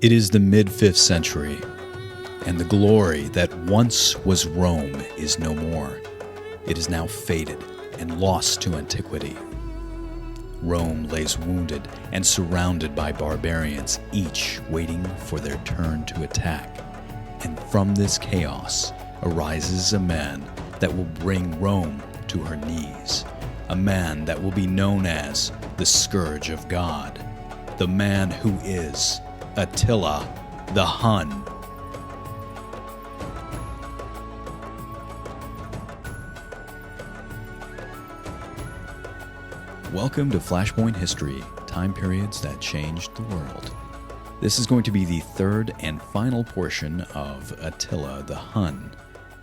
It is the mid-5th century, and the glory that once was Rome is no more. It is now faded and lost to antiquity. Rome lays wounded and surrounded by barbarians, each waiting for their turn to attack. And from this chaos arises a man that will bring Rome to her knees. A man that will be known as the Scourge of God. The man who is Attila the Hun. Welcome to Flashpoint History, time periods that changed the world. This is going to be the third and final portion of Attila the Hun.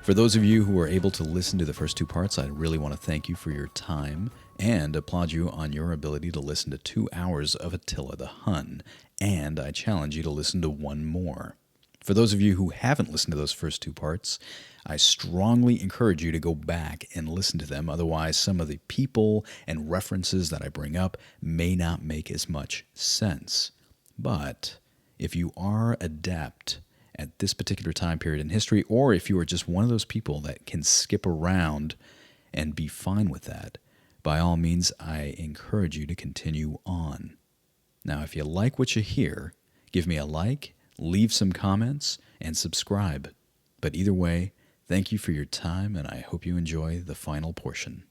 For those of you who were able to listen to the first two parts, I really want to thank you for your time and applaud you on your ability to listen to 2 hours of Attila the Hun, and I challenge you to listen to one more. For those of you who haven't listened to those first two parts, I strongly encourage you to go back and listen to them, otherwise some of the people and references that I bring up may not make as much sense. But if you are adept at this particular time period in history, or if you are just one of those people that can skip around and be fine with that, by all means, I encourage you to continue on. Now, if you like what you hear, give me a like, leave some comments, and subscribe. But either way, thank you for your time, and I hope you enjoy the final portion.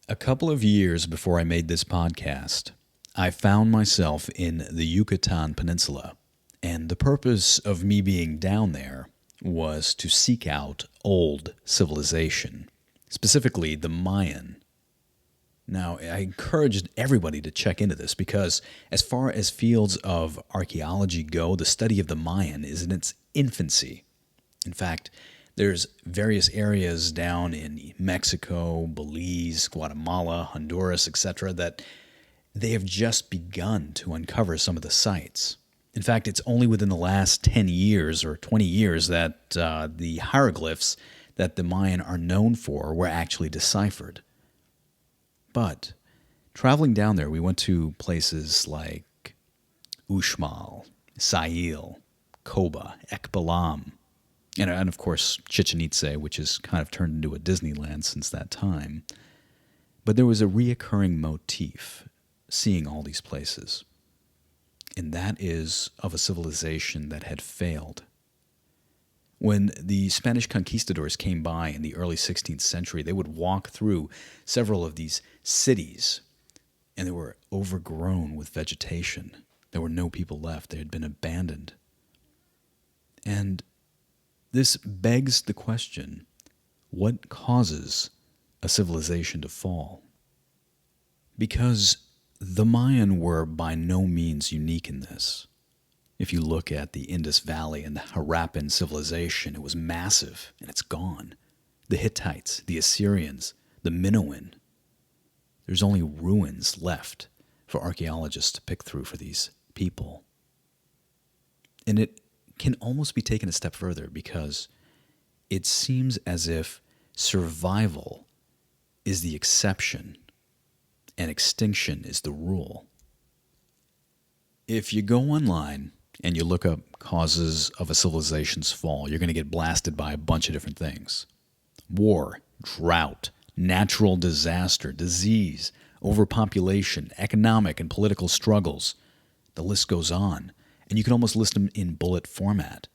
A couple of years before I made this podcast, I found myself in the Yucatan Peninsula, and the purpose of me being down there was to seek out old civilization, specifically the Mayan. Now, I encouraged everybody to check into this because as far as fields of archaeology go, the study of the Mayan is in its infancy. In fact, there's various areas down in Mexico, Belize, Guatemala, Honduras, etc., that they have just begun to uncover some of the sites. In fact, it's only within the last 10 years or 20 years that the hieroglyphs that the Mayan are known for were actually deciphered. But traveling down there, we went to places like Uxmal, Sayil, Koba, Ekbalam, and of course Chichen Itza, which has kind of turned into a Disneyland since that time. But there was a reoccurring motif seeing all these places, and that is of a civilization that had failed. When the Spanish conquistadors came by in the early 16th century, they would walk through several of these cities, and they were overgrown with vegetation. There were no people left. They had been abandoned. And this begs the question, what causes a civilization to fall? Because the Mayan were by no means unique in this. If you look at the Indus Valley and the Harappan civilization, it was massive, and it's gone. The Hittites, the Assyrians, the Minoan. There's only ruins left for archaeologists to pick through for these people. And it can almost be taken a step further because it seems as if survival is the exception and extinction is the rule. If you go online and you look up causes of a civilization's fall, you're going to get blasted by a bunch of different things. War, drought, natural disaster, disease, overpopulation, economic and political struggles. The list goes on, and you can almost list them in bullet format.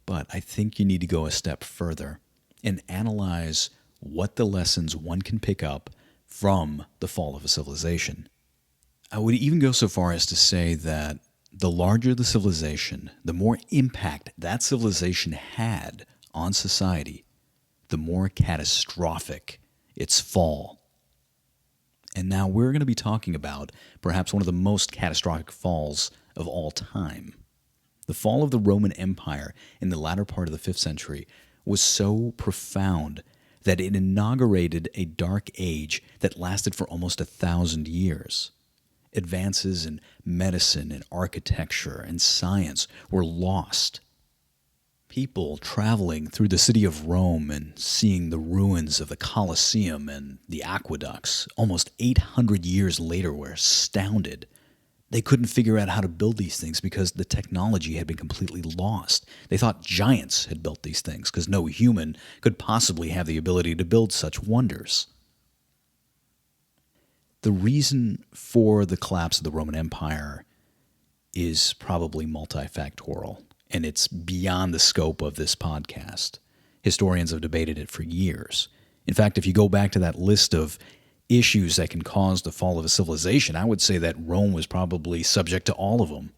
But I think you need to go a step further and analyze what the lessons one can pick up from the fall of a civilization. I would even go so far as to say that the larger the civilization, the more impact that civilization had on society, the more catastrophic its fall. And now we're going to be talking about perhaps one of the most catastrophic falls of all time. The fall of the Roman Empire in the latter part of the 5th century was so profound that it inaugurated a dark age that lasted for almost 1,000 years. Advances in medicine and architecture and science were lost. People traveling through the city of Rome and seeing the ruins of the Colosseum and the aqueducts almost 800 years later were astounded. They couldn't figure out how to build these things because the technology had been completely lost. They thought giants had built these things because no human could possibly have the ability to build such wonders. The reason for the collapse of the Roman Empire is probably multifactorial, and it's beyond the scope of this podcast. Historians have debated it for years. In fact, if you go back to that list of issues that can cause the fall of a civilization, I would say that Rome was probably subject to all of them.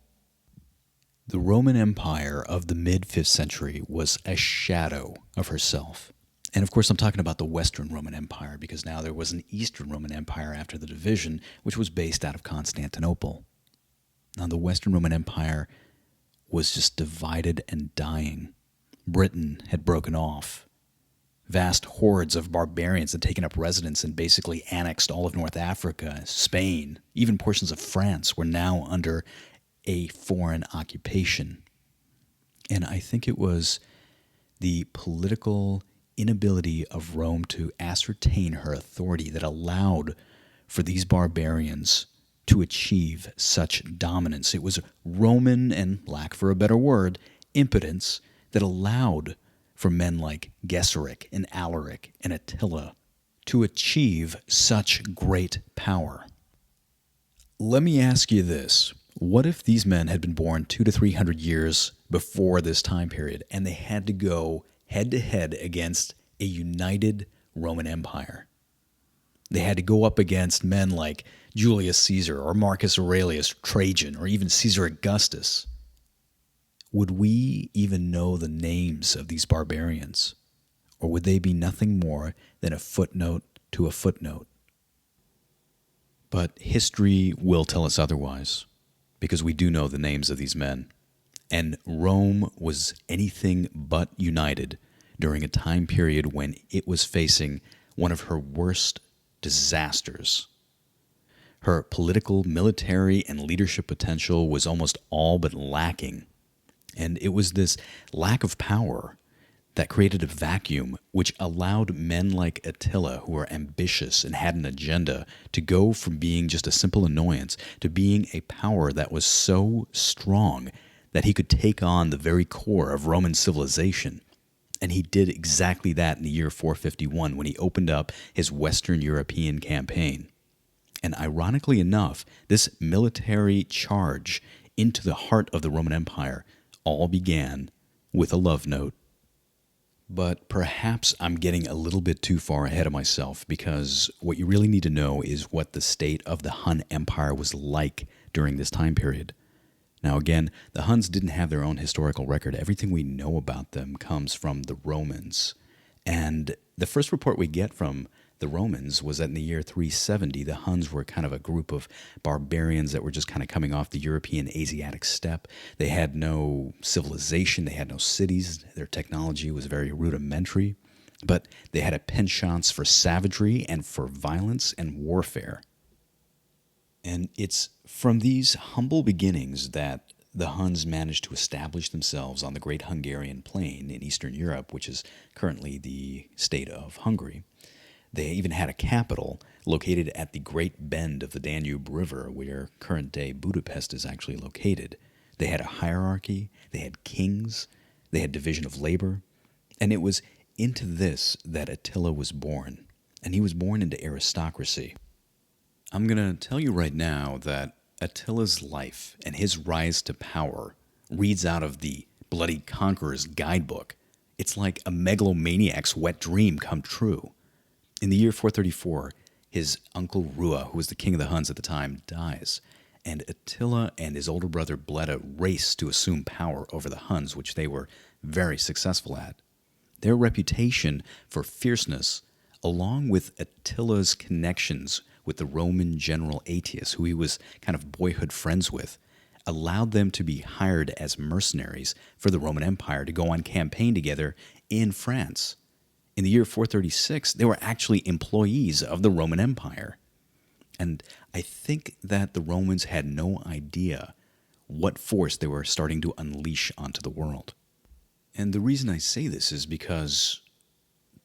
The Roman Empire of the mid-5th century was a shadow of herself. And of course, I'm talking about the Western Roman Empire because now there was an Eastern Roman Empire after the division, which was based out of Constantinople. Now, the Western Roman Empire was just divided and dying. Britain had broken off. Vast hordes of barbarians had taken up residence and basically annexed all of North Africa, Spain, even portions of France were now under a foreign occupation. And I think it was the political inability of Rome to ascertain her authority that allowed for these barbarians to achieve such dominance. It was Roman, and lack for a better word, impotence that allowed for men like Gesseric and Alaric and Attila to achieve such great power. Let me ask you this. What if these men had been born 200 to 300 years before this time period and they had to go head-to-head against a united Roman Empire? They had to go up against men like Julius Caesar or Marcus Aurelius, Trajan, or even Caesar Augustus. Would we even know the names of these barbarians? Or would they be nothing more than a footnote to a footnote? But history will tell us otherwise, because we do know the names of these men. And Rome was anything but united during a time period when it was facing one of her worst disasters. Her political, military, and leadership potential was almost all but lacking. And it was this lack of power that created a vacuum which allowed men like Attila, who were ambitious and had an agenda, to go from being just a simple annoyance to being a power that was so strong that he could take on the very core of Roman civilization. And he did exactly that in the year 451 when he opened up his Western European campaign. And ironically enough, this military charge into the heart of the Roman Empire all began with a love note. But perhaps I'm getting a little bit too far ahead of myself, because what you really need to know is what the state of the Hun Empire was like during this time period. Now again, the Huns didn't have their own historical record. Everything we know about them comes from the Romans. And the first report we get from the Romans was that in the year 370, the Huns were kind of a group of barbarians that were just kind of coming off the European Asiatic steppe. They had no civilization, they had no cities, their technology was very rudimentary, but they had a penchant for savagery and for violence and warfare. And it's from these humble beginnings that the Huns managed to establish themselves on the Great Hungarian Plain in Eastern Europe, which is currently the state of Hungary. They even had a capital located at the Great Bend of the Danube River, where current-day Budapest is actually located. They had a hierarchy, they had kings, they had division of labor, and it was into this that Attila was born, and he was born into aristocracy. I'm going to tell you right now that Attila's life and his rise to power reads out of the Bloody Conqueror's guidebook. It's like a megalomaniac's wet dream come true. In the year 434, his uncle Rua, who was the king of the Huns at the time, dies, and Attila and his older brother Bleda race to assume power over the Huns, which they were very successful at. Their reputation for fierceness, along with Attila's connections with the Roman general Aetius, who he was kind of boyhood friends with, allowed them to be hired as mercenaries for the Roman Empire to go on campaign together in France. In the year 436, they were actually employees of the Roman Empire. And I think that the Romans had no idea what force they were starting to unleash onto the world. And the reason I say this is because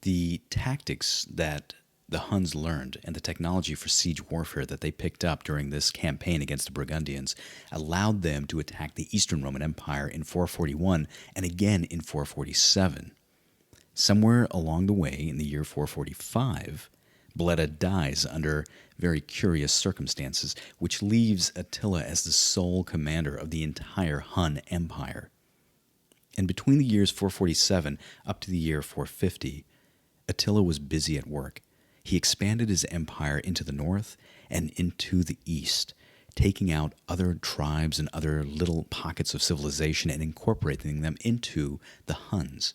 the tactics that the Huns learned and the technology for siege warfare that they picked up during this campaign against the Burgundians allowed them to attack the Eastern Roman Empire in 441 and again in 447. Somewhere along the way, in the year 445, Bleda dies under very curious circumstances, which leaves Attila as the sole commander of the entire Hun Empire. And between the years 447 up to the year 450, Attila was busy at work. He expanded his empire into the north and into the east, taking out other tribes and other little pockets of civilization and incorporating them into the Huns.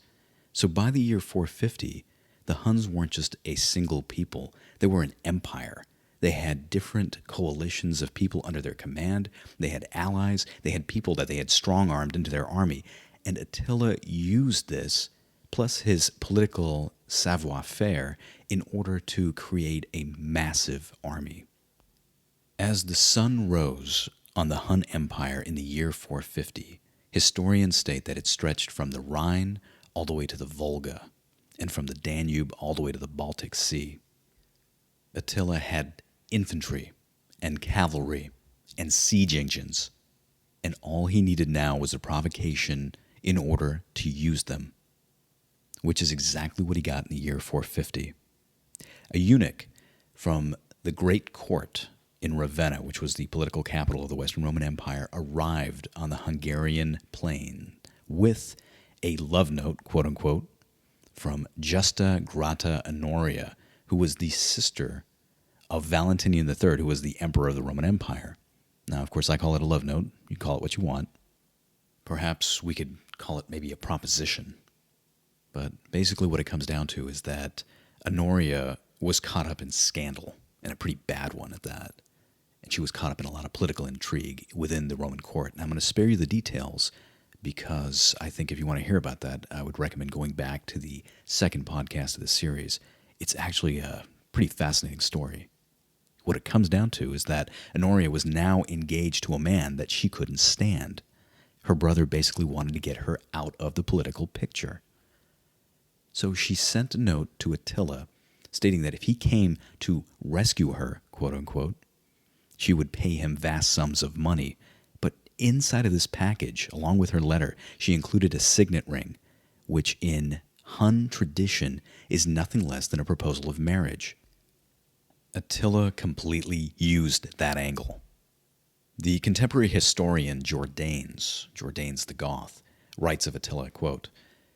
So by the year 450, the Huns weren't just a single people, they were an empire. They had different coalitions of people under their command, they had allies, they had people that they had strong-armed into their army, and Attila used this, plus his political savoir-faire, in order to create a massive army. As the sun rose on the Hun Empire in the year 450, historians state that it stretched from the Rhine all the way to the Volga, and from the Danube all the way to the Baltic Sea. Attila had infantry and cavalry and siege engines, and all he needed now was a provocation in order to use them, which is exactly what he got in the year 450. A eunuch from the Great Court in Ravenna, which was the political capital of the Western Roman Empire, arrived on the Hungarian plain with a love note, quote-unquote, from Justa Grata Honoria, who was the sister of Valentinian III, who was the emperor of the Roman Empire. Now, of course, I call it a love note. You call it what you want. Perhaps we could call it maybe a proposition. But basically what it comes down to is that Honoria was caught up in scandal, and a pretty bad one at that. And she was caught up in a lot of political intrigue within the Roman court. And I'm going to spare you the details because I think if you want to hear about that, I would recommend going back to the second podcast of the series. It's actually a pretty fascinating story. What it comes down to is that Honoria was now engaged to a man that she couldn't stand. Her brother basically wanted to get her out of the political picture. So she sent a note to Attila stating that if he came to rescue her, quote-unquote, she would pay him vast sums of money. But inside of this package, along with her letter, she included a signet ring, which in Hun tradition is nothing less than a proposal of marriage. Attila completely used that angle. The contemporary historian Jordanes the Goth, writes of Attila, quote,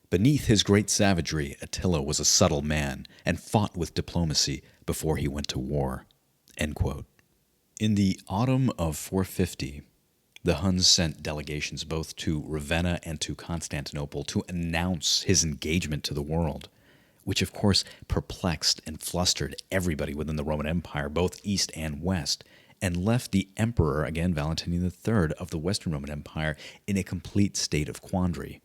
"Beneath his great savagery, Attila was a subtle man and fought with diplomacy before he went to war." End quote. In the autumn of 450, the Huns sent delegations both to Ravenna and to Constantinople to announce his engagement to the world, which of course perplexed and flustered everybody within the Roman Empire, both east and west, and left the emperor, again Valentinian III of the Western Roman Empire, in a complete state of quandary.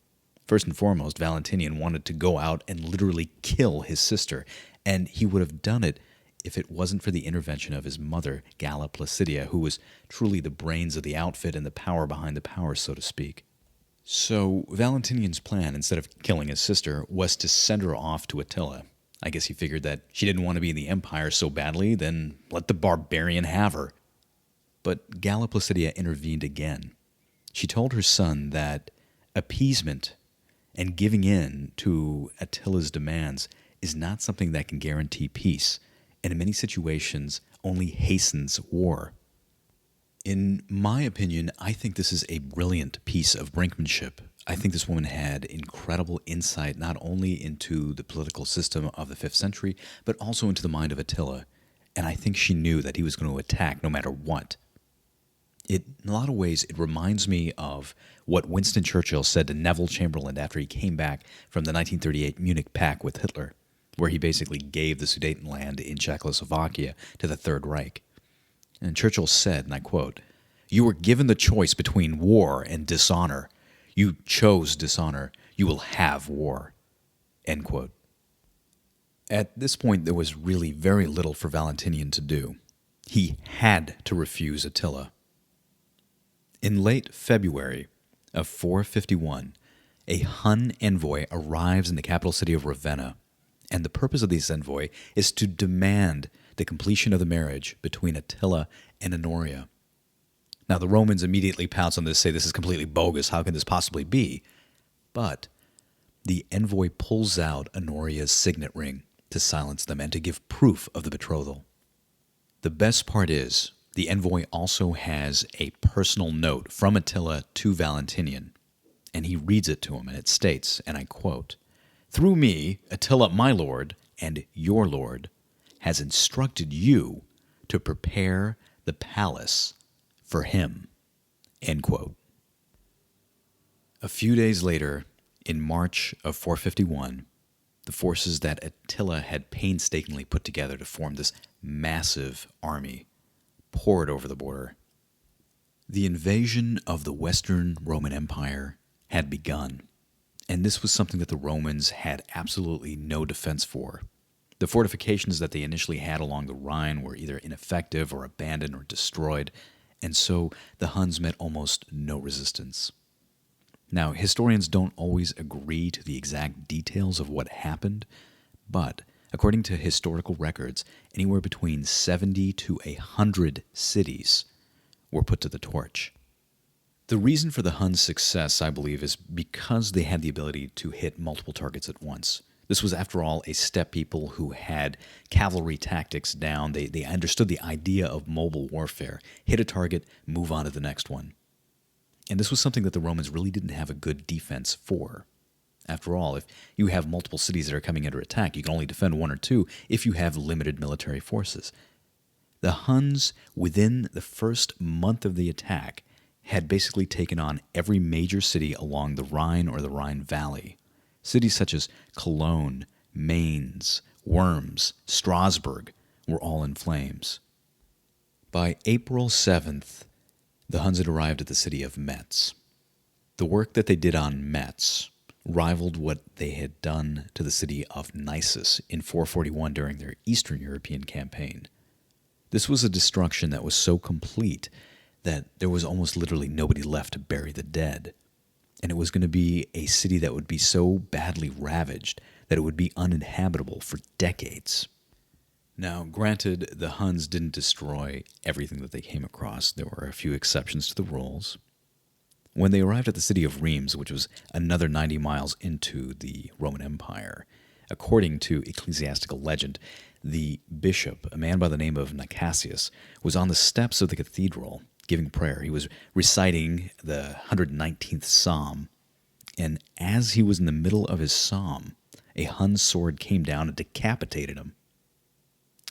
First and foremost, Valentinian wanted to go out and literally kill his sister, and he would have done it if it wasn't for the intervention of his mother, Galla Placidia, who was truly the brains of the outfit and the power behind the power, so to speak. So Valentinian's plan, instead of killing his sister, was to send her off to Attila. I guess he figured that she didn't want to be in the empire so badly, then let the barbarian have her. But Galla Placidia intervened again. She told her son that appeasement and giving in to Attila's demands is not something that can guarantee peace, and in many situations only hastens war. In my opinion, I think this is a brilliant piece of brinkmanship. I think this woman had incredible insight not only into the political system of the 5th century, but also into the mind of Attila, and I think she knew that he was going to attack no matter what. In a lot of ways, it reminds me of what Winston Churchill said to Neville Chamberlain after he came back from the 1938 Munich Pact with Hitler, where he basically gave the Sudetenland in Czechoslovakia to the Third Reich. And Churchill said, and I quote, "You were given the choice between war and dishonor. You chose dishonor. You will have war." End quote. At this point, there was really very little for Valentinian to do. He had to refuse Attila. In late February of 451, a Hun envoy arrives in the capital city of Ravenna, and the purpose of this envoy is to demand the completion of the marriage between Attila and Honoria. Now, the Romans immediately pounce on this, say this is completely bogus, how can this possibly be? But the envoy pulls out Honoria's signet ring to silence them and to give proof of the betrothal. The best part is, the envoy also has a personal note from Attila to Valentinian, and he reads it to him, and it states, and I quote, "Through me, Attila my lord, and your lord, has instructed you to prepare the palace for him." End quote. A few days later, in March of 451, the forces that Attila had painstakingly put together to form this massive army poured over the border. The invasion of the Western Roman Empire had begun, and this was something that the Romans had absolutely no defense for. The fortifications that they initially had along the Rhine were either ineffective or abandoned or destroyed, and so the Huns met almost no resistance. Now, historians don't always agree to the exact details of what happened, but according to historical records, anywhere between 70 to 100 cities were put to the torch. The reason for the Huns' success, I believe, is because they had the ability to hit multiple targets at once. This was, after all, a steppe people who had cavalry tactics down. They understood the idea of mobile warfare. Hit a target, move on to the next one. And this was something that the Romans really didn't have a good defense for. After all, if you have multiple cities that are coming under attack, you can only defend one or two if you have limited military forces. The Huns, within the first month of the attack, had basically taken on every major city along the Rhine or the Rhine Valley. Cities such as Cologne, Mainz, Worms, Strasbourg were all in flames. By April 7th, the Huns had arrived at the city of Metz. The work that they did on Metz rivaled what they had done to the city of Nisus in 441 during their Eastern European campaign. This was a destruction that was so complete that there was almost literally nobody left to bury the dead. And it was going to be a city that would be so badly ravaged that it would be uninhabitable for decades. Now, granted, the Huns didn't destroy everything that they came across. There were a few exceptions to the rules. When they arrived at the city of Reims, which was another 90 miles into the Roman Empire, according to ecclesiastical legend, the bishop, a man by the name of Nicasius, was on the steps of the cathedral giving prayer. He was reciting the 119th Psalm, and as he was in the middle of his psalm, a Hun sword came down and decapitated him.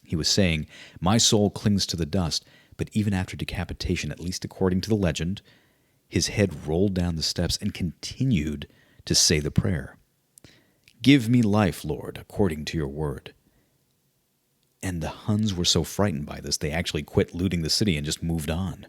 He was saying, "My soul clings to the dust," but even after decapitation, at least according to the legend, his head rolled down the steps and continued to say the prayer. "Give me life, Lord, according to your word." And the Huns were so frightened by this, they actually quit looting the city and just moved on.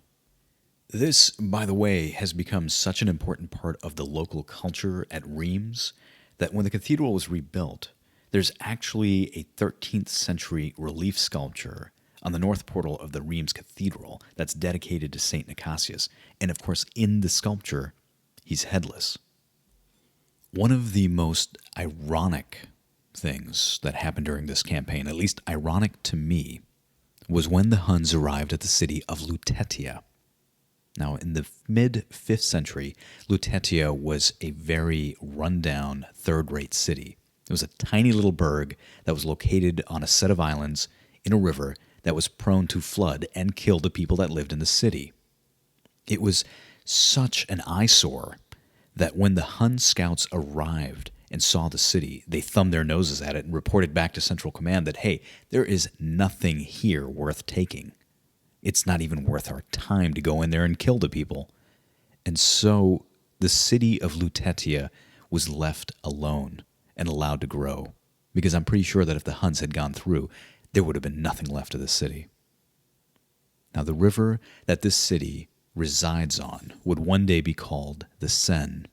This, by the way, has become such an important part of the local culture at Reims that when the cathedral was rebuilt, there's actually a 13th century relief sculpture on the north portal of the Reims Cathedral that's dedicated to St. Nicasius. And of course, in the sculpture, he's headless. One of the most ironic things that happened during this campaign, at least ironic to me, was when the Huns arrived at the city of Lutetia. Now, in the mid-5th century, Lutetia was a very run-down, third-rate city. It was a tiny little burg that was located on a set of islands in a river that was prone to flood and kill the people that lived in the city. It was such an eyesore that when the Hun scouts arrived and saw the city, they thumbed their noses at it and reported back to Central Command that, hey, there is nothing here worth taking. It's not even worth our time to go in there and kill the people. And so the city of Lutetia was left alone and allowed to grow, because I'm pretty sure that if the Huns had gone through, there would have been nothing left of the city. Now, the river that this city resides on would one day be called the Seine,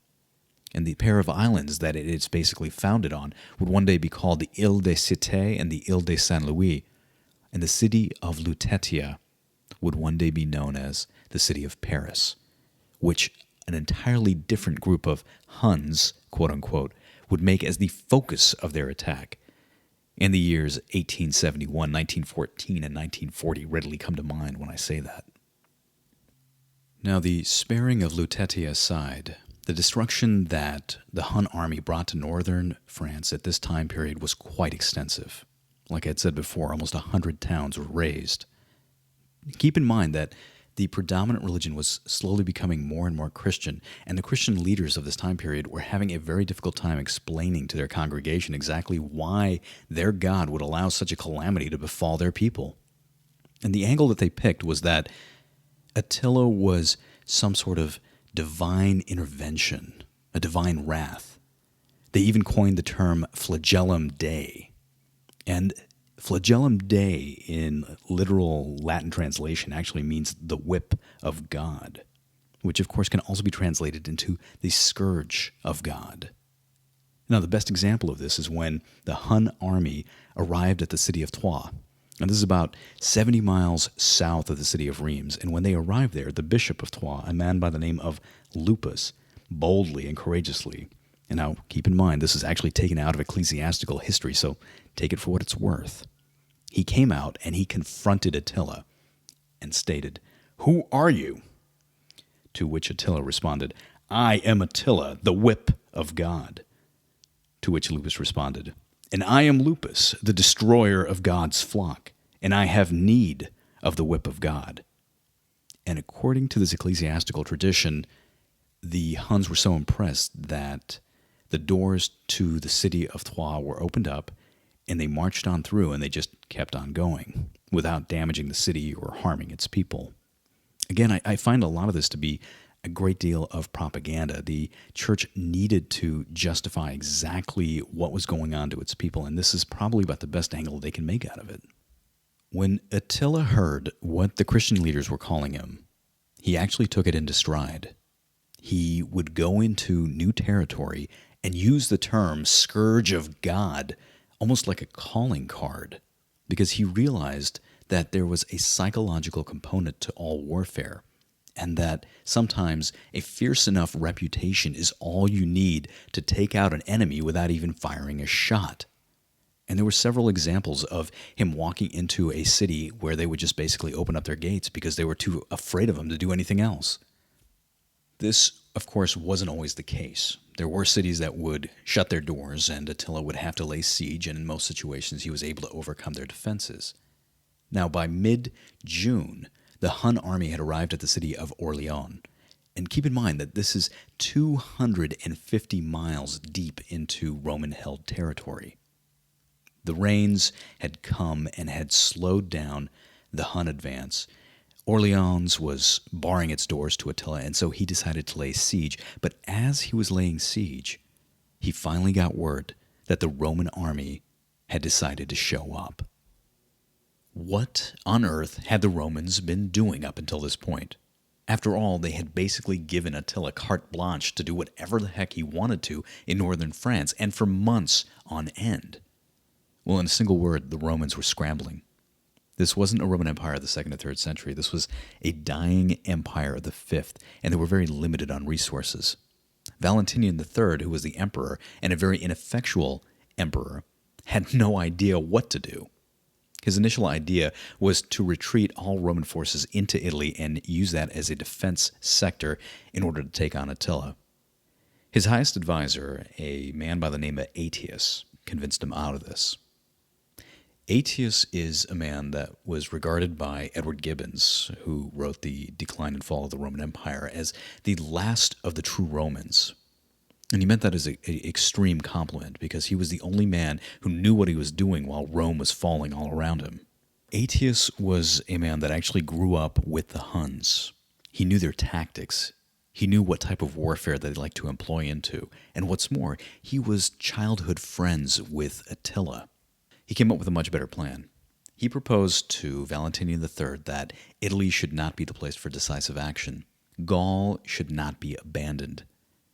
and the pair of islands that it is basically founded on would one day be called the Ile de Cité and the Ile de Saint-Louis, and the city of Lutetia would one day be known as the city of Paris, which an entirely different group of Huns, quote-unquote, would make as the focus of their attack. And the years 1871, 1914, and 1940 readily come to mind when I say that. Now, the sparing of Lutetia aside, the destruction that the Hun army brought to northern France at this time period was quite extensive. Like I had said before, almost 100 towns were razed. Keep in mind that the predominant religion was slowly becoming more and more Christian, and the Christian leaders of this time period were having a very difficult time explaining to their congregation exactly why their God would allow such a calamity to befall their people. And the angle that they picked was that Attila was some sort of divine intervention, a divine wrath. They even coined the term flagellum Dei. And flagellum Dei in literal Latin translation actually means the whip of God, which of course can also be translated into the scourge of God. Now, the best example of this is when the Hun army arrived at the city of Troyes. And this is about 70 miles south of the city of Reims. And when they arrived there, the bishop of Troyes, a man by the name of Lupus, boldly and courageously, and now keep in mind this is actually taken out of ecclesiastical history, so take it for what it's worth. He came out and he confronted Attila and stated, "Who are you?" To which Attila responded, "I am Attila, the whip of God." To which Lupus responded, "And I am Lupus, the destroyer of God's flock, and I have need of the whip of God." And according to this ecclesiastical tradition, the Huns were so impressed that the doors to the city of Troyes were opened up, and they marched on through, and they just kept on going without damaging the city or harming its people. Again, I find a lot of this to be a great deal of propaganda. The church needed to justify exactly what was going on to its people, and this is probably about the best angle they can make out of it. When Attila heard what the Christian leaders were calling him, he actually took it into stride. He would go into new territory and use the term scourge of God almost like a calling card, because he realized that there was a psychological component to all warfare, and that sometimes a fierce enough reputation is all you need to take out an enemy without even firing a shot. And there were several examples of him walking into a city where they would just basically open up their gates because they were too afraid of him to do anything else. This, of course, wasn't always the case. There were cities that would shut their doors, and Attila would have to lay siege, and in most situations he was able to overcome their defenses. Now, by mid-June, the Hun army had arrived at the city of Orleans. And keep in mind that this is 250 miles deep into Roman-held territory. The rains had come and had slowed down the Hun advance. Orleans was barring its doors to Attila, and so he decided to lay siege. But as he was laying siege, he finally got word that the Roman army had decided to show up. What on earth had the Romans been doing up until this point? After all, they had basically given Attila carte blanche to do whatever the heck he wanted to in northern France, and for months on end. Well, in a single word, the Romans were scrambling. This wasn't a Roman Empire of the 2nd or 3rd century. This was a dying empire of the 5th, and they were very limited on resources. Valentinian III, who was the emperor, and a very ineffectual emperor, had no idea what to do. His initial idea was to retreat all Roman forces into Italy and use that as a defense sector in order to take on Attila. His highest advisor, a man by the name of Aetius, convinced him out of this. Aetius is a man that was regarded by Edward Gibbons, who wrote The Decline and Fall of the Roman Empire, as the last of the true Romans. And he meant that as an extreme compliment, because he was the only man who knew what he was doing while Rome was falling all around him. Aetius was a man that actually grew up with the Huns. He knew their tactics. He knew what type of warfare they'd like to employ into. And what's more, he was childhood friends with Attila. He came up with a much better plan. He proposed to Valentinian III that Italy should not be the place for decisive action. Gaul should not be abandoned.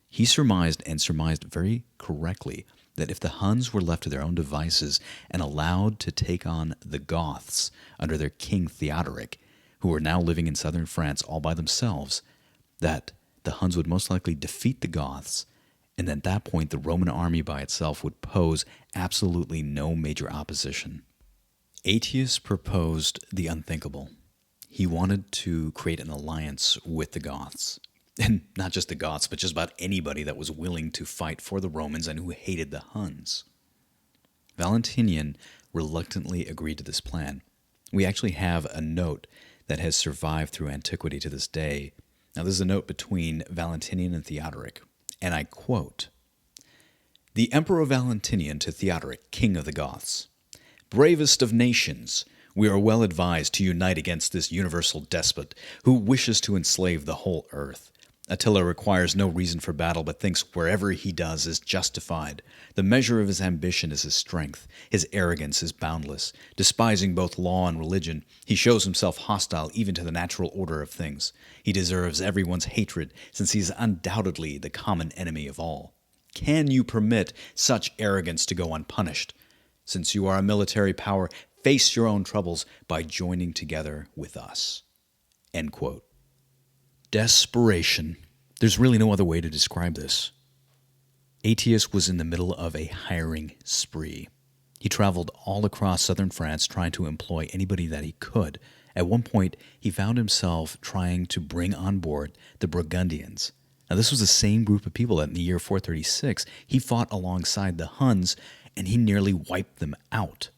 He surmised very correctly that if the Huns were left to their own devices and allowed to take on the Goths under their king Theodoric, who were now living in southern France all by themselves, that the Huns would most likely defeat the Goths, and at that point the Roman army by itself would pose absolutely no major opposition. Aetius proposed the unthinkable. He wanted to create an alliance with the Goths. And not just the Goths, but just about anybody that was willing to fight for the Romans and who hated the Huns. Valentinian reluctantly agreed to this plan. We actually have a note that has survived through antiquity to this day. Now, this is a note between Valentinian and Theodoric, and I quote, "The Emperor Valentinian to Theodoric, king of the Goths. Bravest of nations, we are well advised to unite against this universal despot who wishes to enslave the whole earth. Attila requires no reason for battle, but thinks wherever he does is justified. The measure of his ambition is his strength. His arrogance is boundless. Despising both law and religion, he shows himself hostile even to the natural order of things. He deserves everyone's hatred, since he is undoubtedly the common enemy of all. Can you permit such arrogance to go unpunished? Since you are a military power, face your own troubles by joining together with us." End quote. Desperation. There's really no other way to describe this. Aetius was in the middle of a hiring spree. He traveled all across southern France trying to employ anybody that he could. At one point, he found himself trying to bring on board the Burgundians. Now, this was the same group of people that in the year 436, he fought alongside the Huns, and he nearly wiped them out.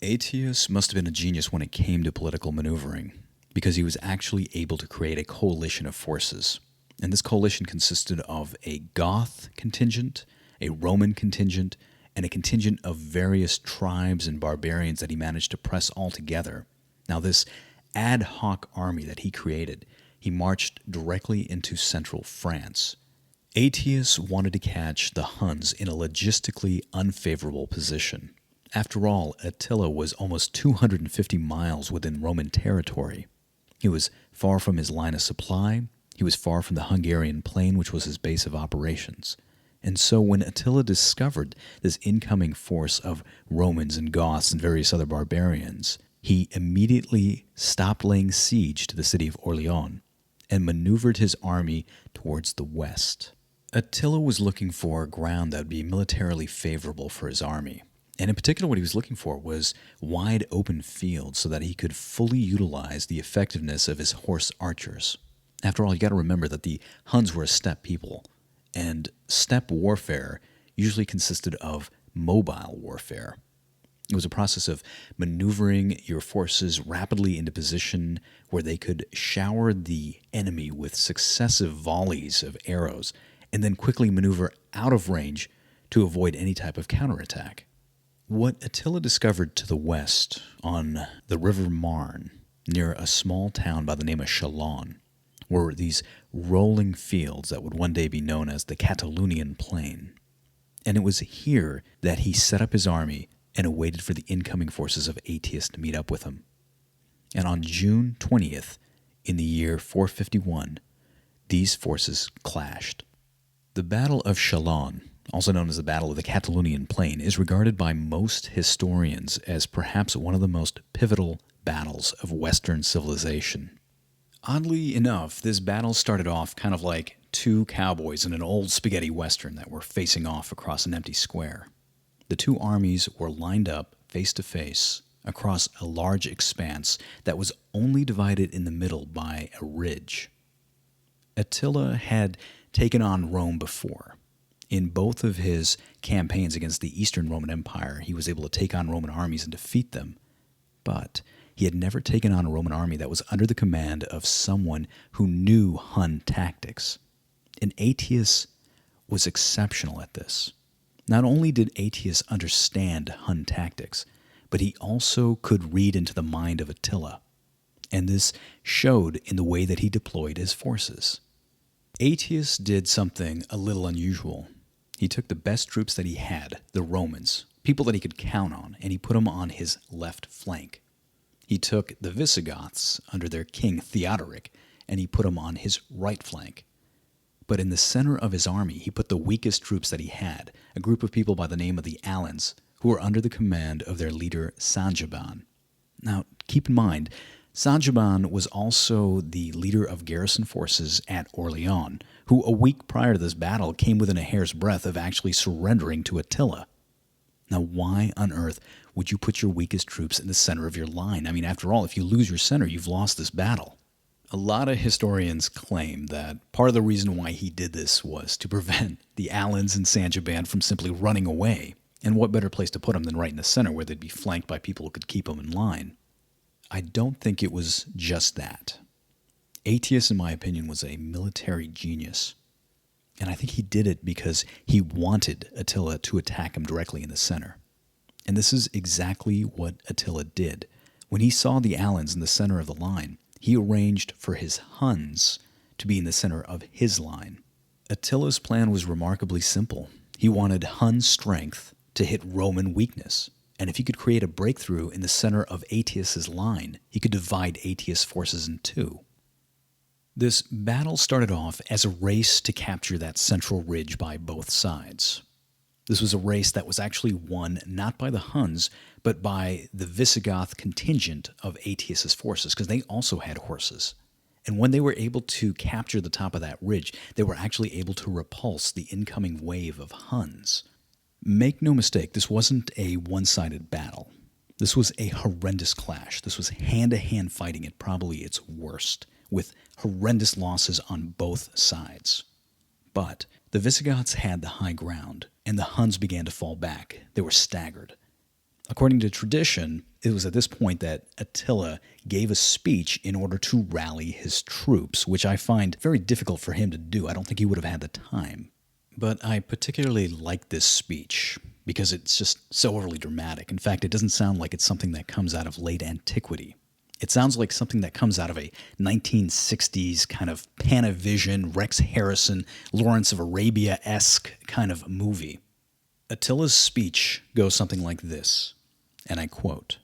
Aetius must have been a genius when it came to political maneuvering, because he was actually able to create a coalition of forces. And this coalition consisted of a Goth contingent, a Roman contingent, and a contingent of various tribes and barbarians that he managed to press all together. Now, this ad hoc army that he created, he marched directly into central France. Aetius wanted to catch the Huns in a logistically unfavorable position. After all, Attila was almost 250 miles within Roman territory. He was far from his line of supply. He was far from the Hungarian plain, which was his base of operations. And so when Attila discovered this incoming force of Romans and Goths and various other barbarians, he immediately stopped laying siege to the city of Orleans and maneuvered his army towards the west. Attila was looking for ground that would be militarily favorable for his army. And in particular, what he was looking for was wide open fields so that he could fully utilize the effectiveness of his horse archers. After all, you got to remember that the Huns were a steppe people, and steppe warfare usually consisted of mobile warfare. It was a process of maneuvering your forces rapidly into position where they could shower the enemy with successive volleys of arrows and then quickly maneuver out of range to avoid any type of counterattack. What Attila discovered to the west on the River Marne, near a small town by the name of Chalon, were these rolling fields that would one day be known as the Catalonian Plain. And it was here that he set up his army and awaited for the incoming forces of Aetius to meet up with him. And on June 20th, in the year 451, these forces clashed. The Battle of Chalon, also known as the Battle of the Catalonian Plain, is regarded by most historians as perhaps one of the most pivotal battles of Western civilization. Oddly enough, this battle started off kind of like two cowboys in an old spaghetti western that were facing off across an empty square. The two armies were lined up face to face across a large expanse that was only divided in the middle by a ridge. Attila had taken on Rome before. In both of his campaigns against the Eastern Roman Empire, he was able to take on Roman armies and defeat them. But he had never taken on a Roman army that was under the command of someone who knew Hun tactics. And Aetius was exceptional at this. Not only did Aetius understand Hun tactics, but he also could read into the mind of Attila. And this showed in the way that he deployed his forces. Aetius did something a little unusual. He took the best troops that he had, the Romans, people that he could count on, and he put them on his left flank. He took the Visigoths under their king Theodoric, and he put them on his right flank. But in the center of his army, he put the weakest troops that he had, a group of people by the name of the Alans, who were under the command of their leader Sanjeban. Now, keep in mind, Sanjiban was also the leader of garrison forces at Orleans, who a week prior to this battle came within a hair's breadth of actually surrendering to Attila. Now, why on earth would you put your weakest troops in the center of your line? I mean, after all, if you lose your center, you've lost this battle. A lot of historians claim that part of the reason why he did this was to prevent the Alans and Sanjiban from simply running away. And what better place to put them than right in the center where they'd be flanked by people who could keep them in line? I don't think it was just that. Aetius, in my opinion, was a military genius. And I think he did it because he wanted Attila to attack him directly in the center. And this is exactly what Attila did. When he saw the Alans in the center of the line, he arranged for his Huns to be in the center of his line. Attila's plan was remarkably simple. He wanted Hun strength to hit Roman weakness. And if he could create a breakthrough in the center of Aetius's line, he could divide Aetius' forces in two. This battle started off as a race to capture that central ridge by both sides. This was a race that was actually won not by the Huns, but by the Visigoth contingent of Aetius's forces, because they also had horses. And when they were able to capture the top of that ridge, they were actually able to repulse the incoming wave of Huns. Make no mistake, this wasn't a one-sided battle. This was a horrendous clash. This was hand-to-hand fighting at probably its worst, with horrendous losses on both sides. But the Visigoths had the high ground, and the Huns began to fall back. They were staggered. According to tradition, it was at this point that Attila gave a speech in order to rally his troops, which I find very difficult for him to do. I don't think he would have had the time. But I particularly like this speech because it's just so overly dramatic. In fact, it doesn't sound like it's something that comes out of late antiquity. It sounds like something that comes out of a 1960s kind of Panavision, Rex Harrison, Lawrence of Arabia-esque kind of movie. Attila's speech goes something like this, and I quote,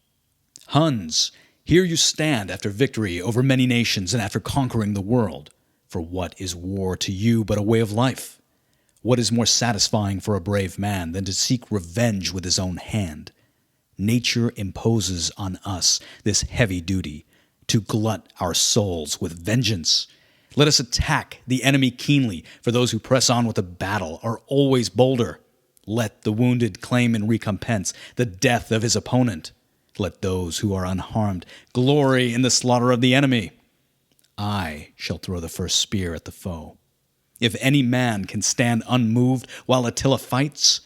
"Huns, here you stand after victory over many nations and after conquering the world. For what is war to you but a way of life? What is more satisfying for a brave man than to seek revenge with his own hand? Nature imposes on us this heavy duty, to glut our souls with vengeance. Let us attack the enemy keenly, for those who press on with the battle are always bolder. Let the wounded claim in recompense the death of his opponent. Let those who are unharmed glory in the slaughter of the enemy. I shall throw the first spear at the foe. If any man can stand unmoved while Attila fights,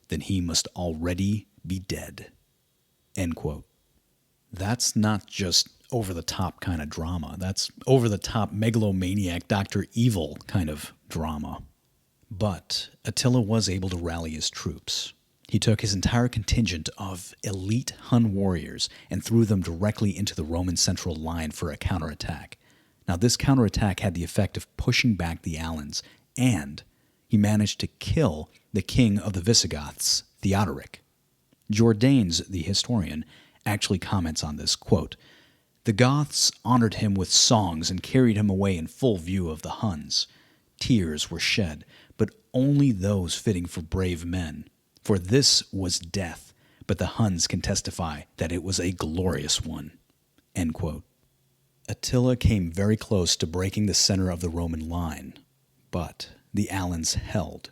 then he must already be dead." End quote. That's not just over-the-top kind of drama. That's over-the-top megalomaniac Dr. Evil kind of drama. But Attila was able to rally his troops. He took his entire contingent of elite Hun warriors and threw them directly into the Roman central line for a counterattack. Now, this counterattack had the effect of pushing back the Alans, and he managed to kill the king of the Visigoths, Theodoric. Jordanes, the historian, actually comments on this, quote, "The Goths honored him with songs and carried him away in full view of the Huns. Tears were shed, but only those fitting for brave men. For this was death, but the Huns can testify that it was a glorious one." End quote. Attila came very close to breaking the center of the Roman line, but the Alans held.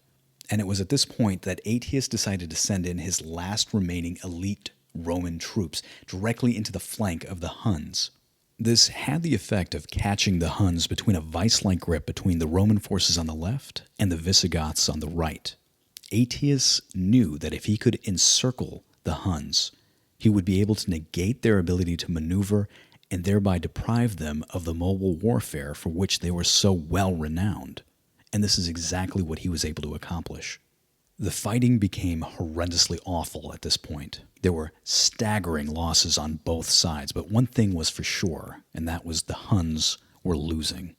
And it was at this point that Aetius decided to send in his last remaining elite Roman troops directly into the flank of the Huns. This had the effect of catching the Huns between a vice-like grip between the Roman forces on the left and the Visigoths on the right. Aetius knew that if he could encircle the Huns, he would be able to negate their ability to maneuver and thereby deprive them of the mobile warfare for which they were so well renowned. And this is exactly what he was able to accomplish. The fighting became horrendously awful at this point. There were staggering losses on both sides, but one thing was for sure, and that was the Huns were losing.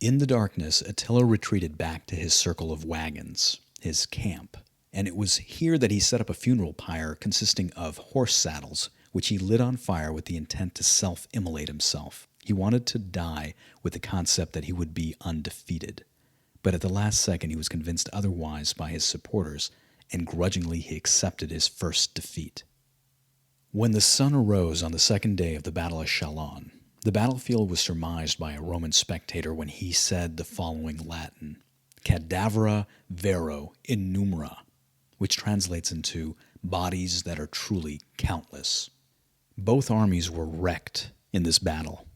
In the darkness, Attila retreated back to his circle of wagons, his camp, and it was here that he set up a funeral pyre consisting of horse saddles, which he lit on fire with the intent to self-immolate himself. He wanted to die with the concept that he would be undefeated. But at the last second he was convinced otherwise by his supporters, and grudgingly he accepted his first defeat. When the sun arose on the second day of the Battle of Chalon, The battlefield was surmised by a Roman spectator when he said the following Latin, cadavera vero innumera, which translates into bodies that are truly countless. Both armies were wrecked in this battle,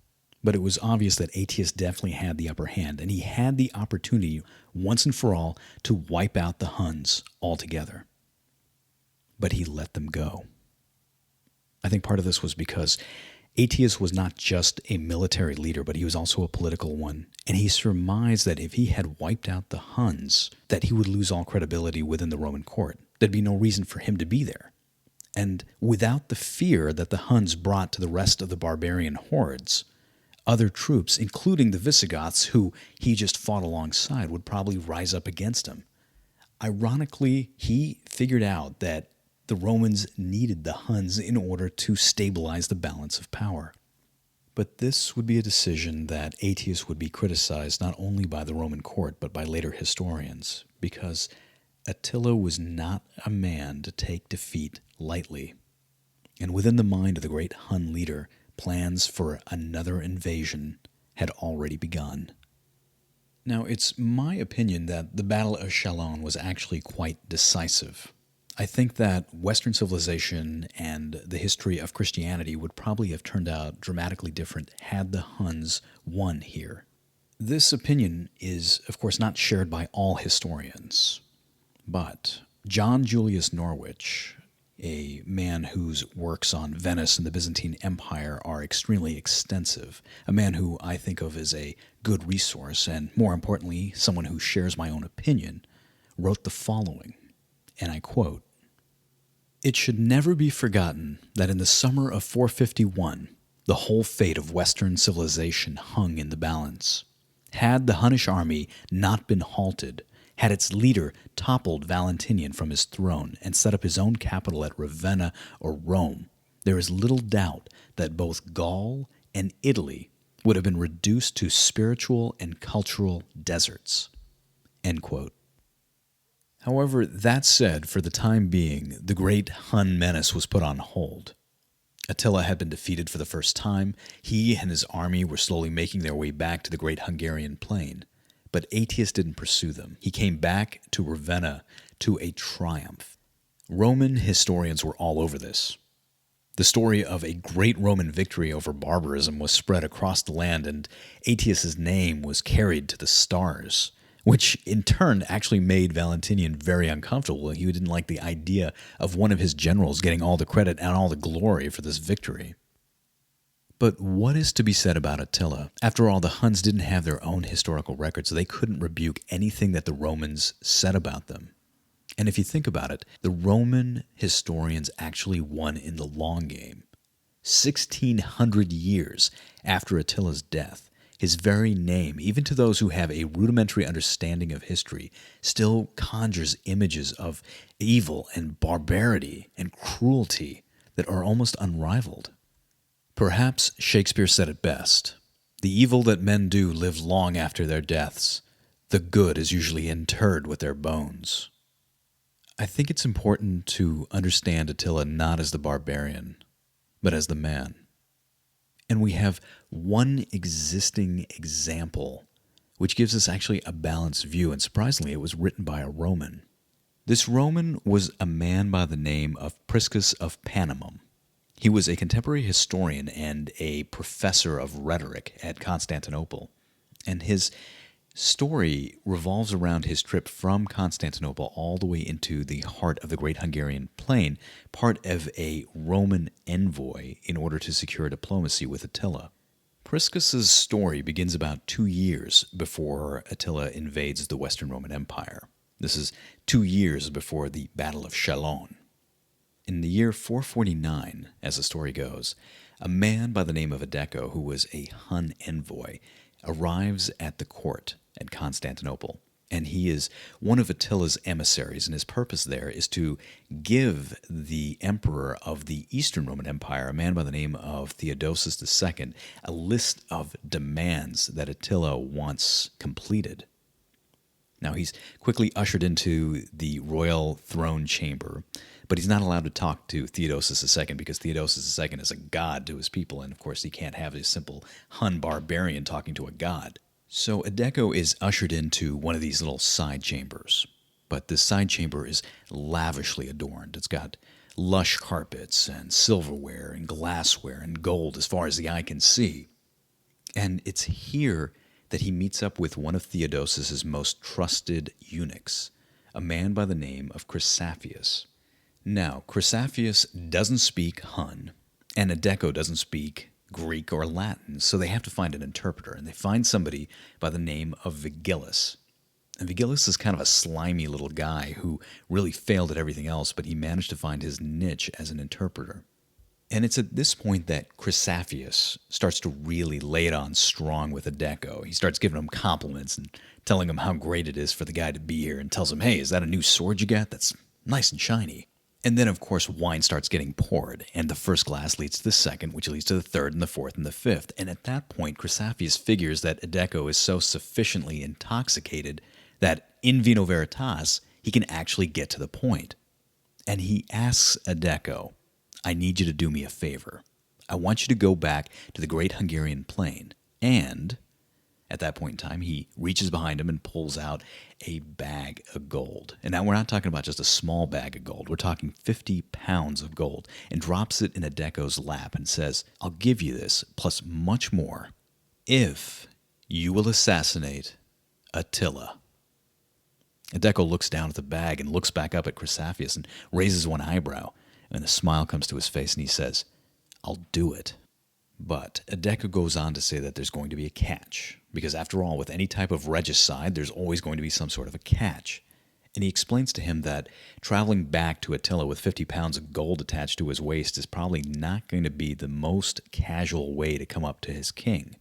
but it was obvious that Aetius definitely had the upper hand, and he had the opportunity once and for all to wipe out the Huns altogether. But he let them go. I think part of this was because Aetius was not just a military leader, but he was also a political one, and he surmised that if he had wiped out the Huns, that he would lose all credibility within the Roman court. There'd be no reason for him to be there. And without the fear that the Huns brought to the rest of the barbarian hordes, other troops, including the Visigoths, who he just fought alongside, would probably rise up against him. Ironically, he figured out that the Romans needed the Huns in order to stabilize the balance of power. But this would be a decision that Aetius would be criticized not only by the Roman court, but by later historians, because Attila was not a man to take defeat lightly. And within the mind of the great Hun leader, plans for another invasion had already begun. Now, it's my opinion that the Battle of Chalons was actually quite decisive. I think that Western civilization and the history of Christianity would probably have turned out dramatically different had the Huns won here. This opinion is, of course, not shared by all historians, but John Julius Norwich, a man whose works on Venice and the Byzantine Empire are extremely extensive, a man who I think of as a good resource, and more importantly, someone who shares my own opinion, wrote the following, and I quote, "It should never be forgotten that in the summer of 451, the whole fate of Western civilization hung in the balance. Had the Hunnish army not been halted, had its leader toppled Valentinian from his throne and set up his own capital at Ravenna or Rome, there is little doubt that both Gaul and Italy would have been reduced to spiritual and cultural deserts." End quote. However, that said, for the time being, the great Hun menace was put on hold. Attila had been defeated for the first time. He and his army were slowly making their way back to the great Hungarian plain. But Aetius didn't pursue them. He came back to Ravenna to a triumph. Roman historians were all over this. The story of a great Roman victory over barbarism was spread across the land, and Aetius's name was carried to the stars, which in turn actually made Valentinian very uncomfortable. He didn't like the idea of one of his generals getting all the credit and all the glory for this victory. But what is to be said about Attila? After all, the Huns didn't have their own historical records, so they couldn't rebuke anything that the Romans said about them. And if you think about it, the Roman historians actually won in the long game. 1,600 years after Attila's death, his very name, even to those who have a rudimentary understanding of history, still conjures images of evil and barbarity and cruelty that are almost unrivaled. Perhaps Shakespeare said it best. The evil that men do live long after their deaths. The good is usually interred with their bones. I think it's important to understand Attila not as the barbarian, but as the man. And we have one existing example, which gives us actually a balanced view, and surprisingly, it was written by a Roman. This Roman was a man by the name of Priscus of Panemon. He was a contemporary historian and a professor of rhetoric at Constantinople, and his story revolves around his trip from Constantinople all the way into the heart of the great Hungarian plain, part of a Roman envoy in order to secure diplomacy with Attila. Priscus's story begins about 2 years before Attila invades the Western Roman Empire. This is 2 years before the Battle of Chalons. In the year 449, as the story goes, a man by the name of Adeco, who was a Hun envoy, arrives at the court at Constantinople, and he is one of Attila's emissaries, and his purpose there is to give the emperor of the Eastern Roman Empire, a man by the name of Theodosius II, a list of demands that Attila wants completed. Now, he's quickly ushered into the royal throne chamber, but he's not allowed to talk to Theodosius II because Theodosius II is a god to his people, and of course he can't have a simple Hun barbarian talking to a god. So Edeko is ushered into one of these little side chambers, but this side chamber is lavishly adorned. It's got lush carpets and silverware and glassware and gold as far as the eye can see. And it's here that he meets up with one of Theodosius's most trusted eunuchs, a man by the name of Chrysaphius. Now, Chrysaphius doesn't speak Hun, and Edeko doesn't speak Greek or Latin, so they have to find an interpreter, and they find somebody by the name of Vigilus. And Vigilus is kind of a slimy little guy who really failed at everything else, but he managed to find his niche as an interpreter. And it's at this point that Chrysaphius starts to really lay it on strong with Edeko. He starts giving him compliments and telling him how great it is for the guy to be here, and tells him, hey, is that a new sword you got? That's nice and shiny. And then, of course, wine starts getting poured, and the first glass leads to the second, which leads to the third and the fourth and the fifth. And at that point, Chrysaphius figures that Edeko is so sufficiently intoxicated that in vino veritas, he can actually get to the point. And he asks Edeko, I need you to do me a favor. I want you to go back to the great Hungarian plain. And at that point in time, he reaches behind him and pulls out a bag of gold. And now we're not talking about just a small bag of gold. We're talking 50 pounds of gold, and drops it in Edeko's lap and says, I'll give you this, plus much more, if you will assassinate Attila. Edeko looks down at the bag and looks back up at Chrysaphius and raises one eyebrow. And a smile comes to his face, and he says, I'll do it. But Edeko goes on to say that there's going to be a catch, because after all, with any type of regicide, there's always going to be some sort of a catch. And he explains to him that traveling back to Attila with 50 pounds of gold attached to his waist is probably not going to be the most casual way to come up to his king.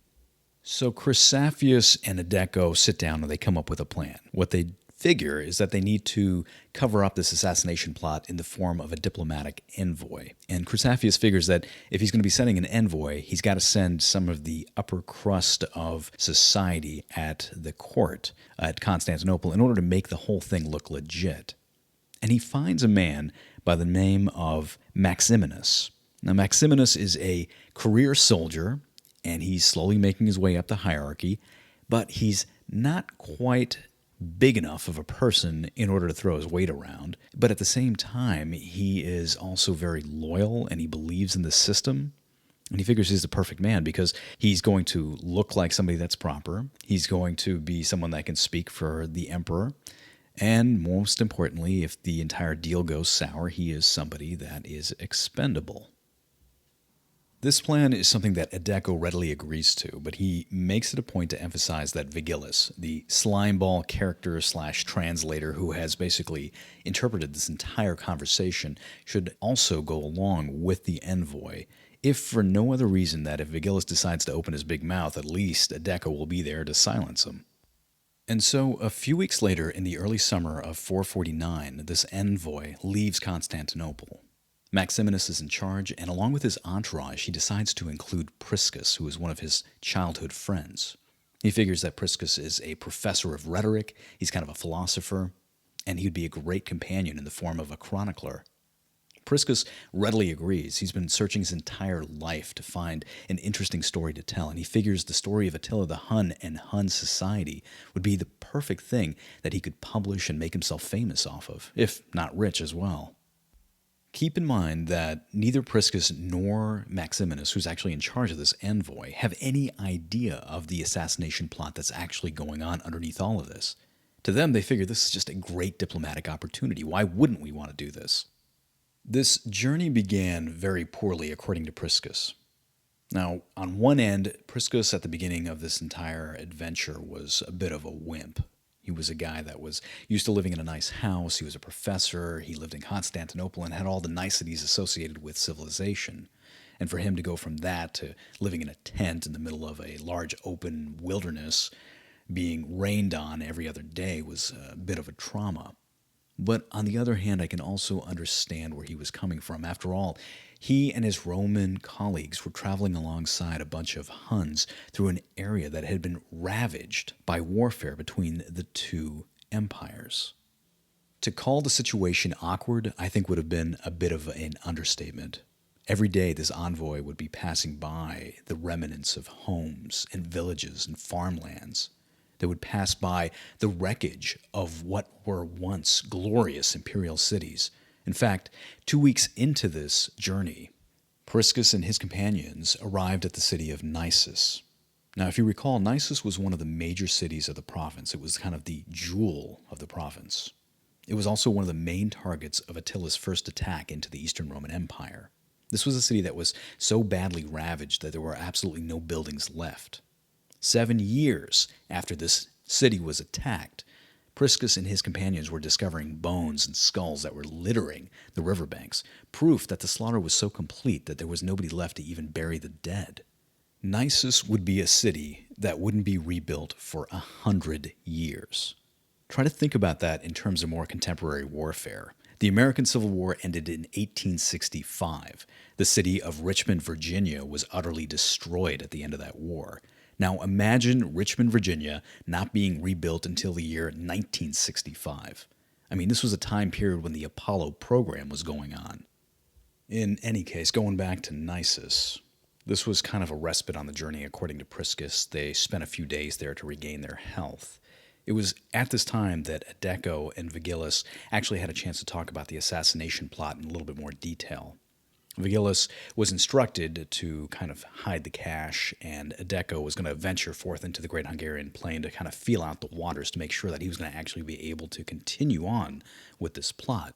So Chrysaphius and Edeko sit down and they come up with a plan. What they figure is that they need to cover up this assassination plot in the form of a diplomatic envoy. And Chrysaphius figures that if he's going to be sending an envoy, he's got to send some of the upper crust of society at the court at Constantinople in order to make the whole thing look legit. And he finds a man by the name of Maximinus. Now, Maximinus is a career soldier, and he's slowly making his way up the hierarchy, but he's not quite big enough of a person in order to throw his weight around. But at the same time, he is also very loyal, and he believes in the system. And he figures he's the perfect man because he's going to look like somebody that's proper. He's going to be someone that can speak for the emperor. And most importantly, if the entire deal goes sour, he is somebody that is expendable. This plan is something that Edeko readily agrees to, but he makes it a point to emphasize that Vigilus, the slimeball character/translator who has basically interpreted this entire conversation, should also go along with the envoy, if for no other reason that if Vigilus decides to open his big mouth, at least Edeko will be there to silence him. And so, a few weeks later, in the early summer of 449, this envoy leaves Constantinople. Maximinus is in charge, and along with his entourage, he decides to include Priscus, who is one of his childhood friends. He figures that Priscus is a professor of rhetoric, he's kind of a philosopher, and he'd be a great companion in the form of a chronicler. Priscus readily agrees. He's been searching his entire life to find an interesting story to tell, and he figures the story of Attila the Hun and Hun society would be the perfect thing that he could publish and make himself famous off of, if not rich as well. Keep in mind that neither Priscus nor Maximinus, who's actually in charge of this envoy, have any idea of the assassination plot that's actually going on underneath all of this. To them, they figure this is just a great diplomatic opportunity. Why wouldn't we want to do this? This journey began very poorly, according to Priscus. Now, on one end, Priscus at the beginning of this entire adventure was a bit of a wimp. He was a guy that was used to living in a nice house. He was a professor. He lived in Constantinople and had all the niceties associated with civilization. And for him to go from that to living in a tent in the middle of a large open wilderness, being rained on every other day, was a bit of a trauma. But on the other hand, I can also understand where he was coming from. After all, he and his Roman colleagues were traveling alongside a bunch of Huns through an area that had been ravaged by warfare between the two empires. To call the situation awkward, I think would have been a bit of an understatement. Every day, this envoy would be passing by the remnants of homes and villages and farmlands. They would pass by the wreckage of what were once glorious imperial cities. In fact, 2 weeks into this journey, Priscus and his companions arrived at the city of Nisus. Now, if you recall, Nisus was one of the major cities of the province. It was kind of the jewel of the province. It was also one of the main targets of Attila's first attack into the Eastern Roman Empire. This was a city that was so badly ravaged that there were absolutely no buildings left. 7 years after this city was attacked, Priscus and his companions were discovering bones and skulls that were littering the riverbanks, proof that the slaughter was so complete that there was nobody left to even bury the dead. Nisus would be a city that wouldn't be rebuilt for 100 years. Try to think about that in terms of more contemporary warfare. The American Civil War ended in 1865. The city of Richmond, Virginia was utterly destroyed at the end of that war. Now imagine Richmond, Virginia not being rebuilt until the year 1965. I mean, this was a time period when the Apollo program was going on. In any case, going back to Nisus, this was kind of a respite on the journey, according to Priscus. They spent a few days there to regain their health. It was at this time that Adeco and Vigilus actually had a chance to talk about the assassination plot in a little bit more detail. Vigilus was instructed to kind of hide the cash, and Adeco was going to venture forth into the Great Hungarian Plain to kind of feel out the waters to make sure that he was going to actually be able to continue on with this plot.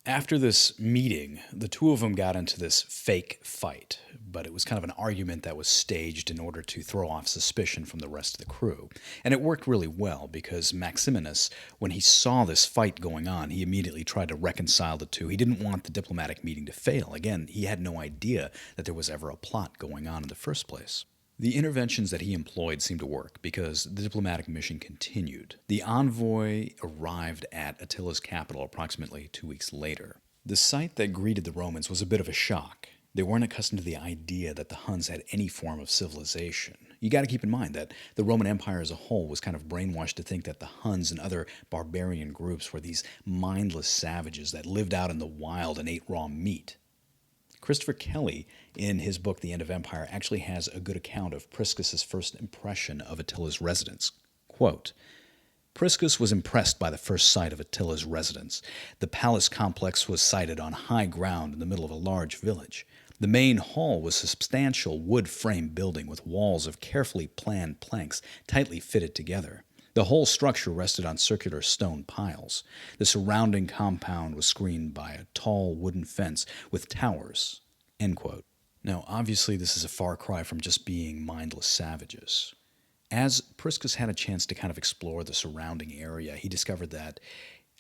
After this meeting, the two of them got into this fake fight, but it was kind of an argument that was staged in order to throw off suspicion from the rest of the crew. And it worked really well because Maximinus, when he saw this fight going on, he immediately tried to reconcile the two. He didn't want the diplomatic meeting to fail. Again, he had no idea that there was ever a plot going on in the first place. The interventions that he employed seemed to work because the diplomatic mission continued. The envoy arrived at Attila's capital approximately 2 weeks later. The sight that greeted the Romans was a bit of a shock. They weren't accustomed to the idea that the Huns had any form of civilization. You got to keep in mind that the Roman Empire as a whole was kind of brainwashed to think that the Huns and other barbarian groups were these mindless savages that lived out in the wild and ate raw meat. Christopher Kelly, in his book The End of Empire, actually has a good account of Priscus's first impression of Attila's residence. Quote, Priscus was impressed by the first sight of Attila's residence. The palace complex was sited on high ground in the middle of a large village. The main hall was a substantial wood-frame building with walls of carefully planned planks tightly fitted together. The whole structure rested on circular stone piles. The surrounding compound was screened by a tall wooden fence with towers. End quote. Now, obviously, this is a far cry from just being mindless savages. As Priscus had a chance to kind of explore the surrounding area, he discovered that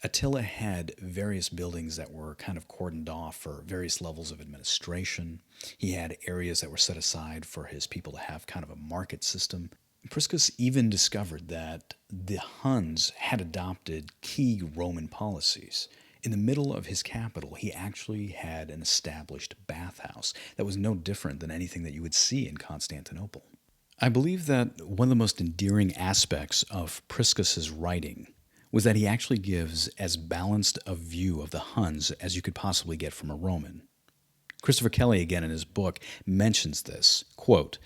Attila had various buildings that were kind of cordoned off for various levels of administration. He had areas that were set aside for his people to have kind of a market system. Priscus even discovered that the Huns had adopted key Roman policies. In the middle of his capital, he actually had an established bathhouse that was no different than anything that you would see in Constantinople. I believe that one of the most endearing aspects of Priscus's writing was that he actually gives as balanced a view of the Huns as you could possibly get from a Roman. Christopher Kelly, again in his book, mentions this, quote,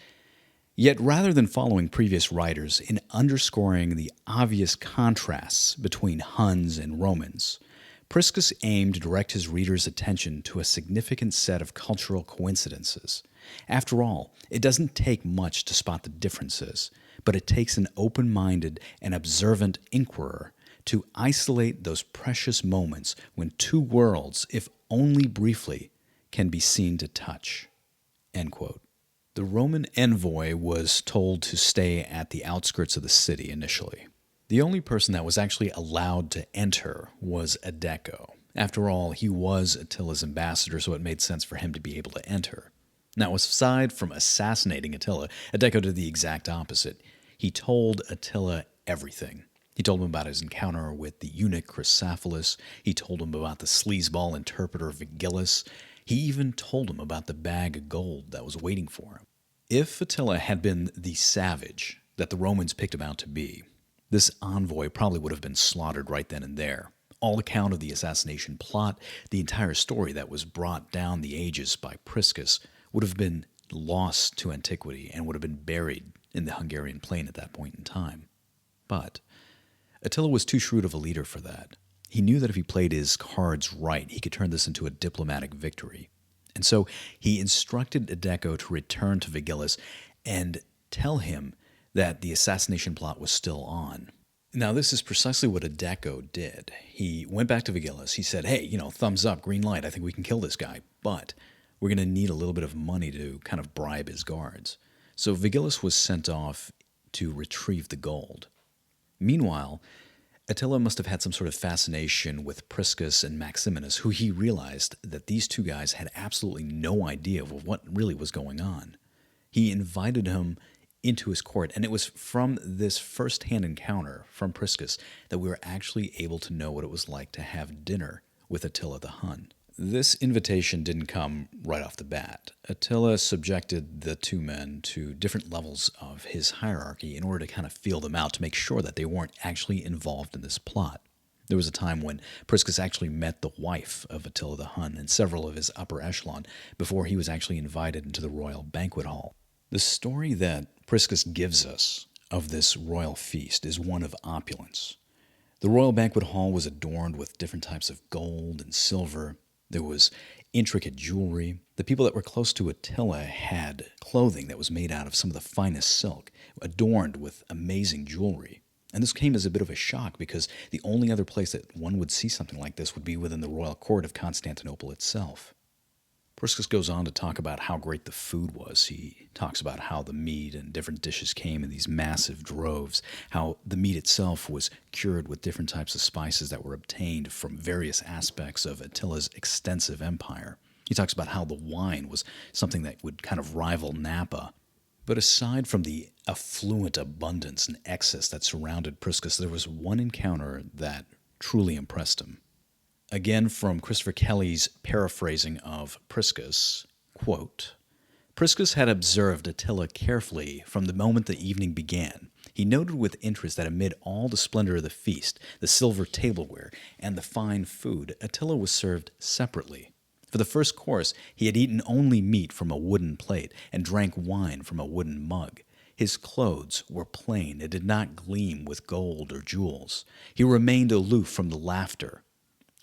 Yet rather than following previous writers in underscoring the obvious contrasts between Huns and Romans, Priscus aimed to direct his readers' attention to a significant set of cultural coincidences. After all, it doesn't take much to spot the differences, but it takes an open-minded and observant inquirer to isolate those precious moments when two worlds, if only briefly, can be seen to touch. End quote. The Roman envoy was told to stay at the outskirts of the city initially. The only person that was actually allowed to enter was Adeco. After all, he was Attila's ambassador, so it made sense for him to be able to enter. Now, aside from assassinating Attila, Adeco did the exact opposite. He told Attila everything. He told him about his encounter with the eunuch Chrysophilus. He told him about the sleazeball interpreter Vigilus. He even told him about the bag of gold that was waiting for him. If Attila had been the savage that the Romans picked him out to be, This envoy probably would have been slaughtered right then and there. All account of the assassination plot, the entire story that was brought down the ages by Priscus, would have been lost to antiquity and would have been buried in the Hungarian plain at that point in time. But Attila was too shrewd of a leader for that. He knew that if he played his cards right, he could turn this into a diplomatic victory. And so he instructed Edeko to return to Vigilis and tell him that the assassination plot was still on. Now, this is precisely what Edeko did. He went back to Vigilis. He said, hey, thumbs up, green light, I think we can kill this guy. But we're going to need a little bit of money to kind of bribe his guards. So Vigilis was sent off to retrieve the gold. Meanwhile, Attila must have had some sort of fascination with Priscus and Maximinus, who he realized that these two guys had absolutely no idea of what really was going on. He invited him into his court, and it was from this first-hand encounter from Priscus that we were actually able to know what it was like to have dinner with Attila the Hun. This invitation didn't come right off the bat. Attila subjected the two men to different levels of his hierarchy in order to kind of feel them out to make sure that they weren't actually involved in this plot. There was a time when Priscus actually met the wife of Attila the Hun and several of his upper echelon before he was actually invited into the royal banquet hall. The story that Priscus gives us of this royal feast is one of opulence. The royal banquet hall was adorned with different types of gold and silver. There was intricate jewelry. The people that were close to Attila had clothing that was made out of some of the finest silk, adorned with amazing jewelry. And this came as a bit of a shock because the only other place that one would see something like this would be within the royal court of Constantinople itself. Priscus goes on to talk about how great the food was. He talks about how the meat and different dishes came in these massive droves, how the meat itself was cured with different types of spices that were obtained from various aspects of Attila's extensive empire. He talks about how the wine was something that would kind of rival Napa. But aside from the affluent abundance and excess that surrounded Priscus, there was one encounter that truly impressed him. Again, from Christopher Kelly's paraphrasing of Priscus, quote, Priscus had observed Attila carefully from the moment the evening began. He noted with interest that amid all the splendor of the feast, the silver tableware, and the fine food, Attila was served separately. For the first course, he had eaten only meat from a wooden plate and drank wine from a wooden mug. His clothes were plain and did not gleam with gold or jewels. He remained aloof from the laughter.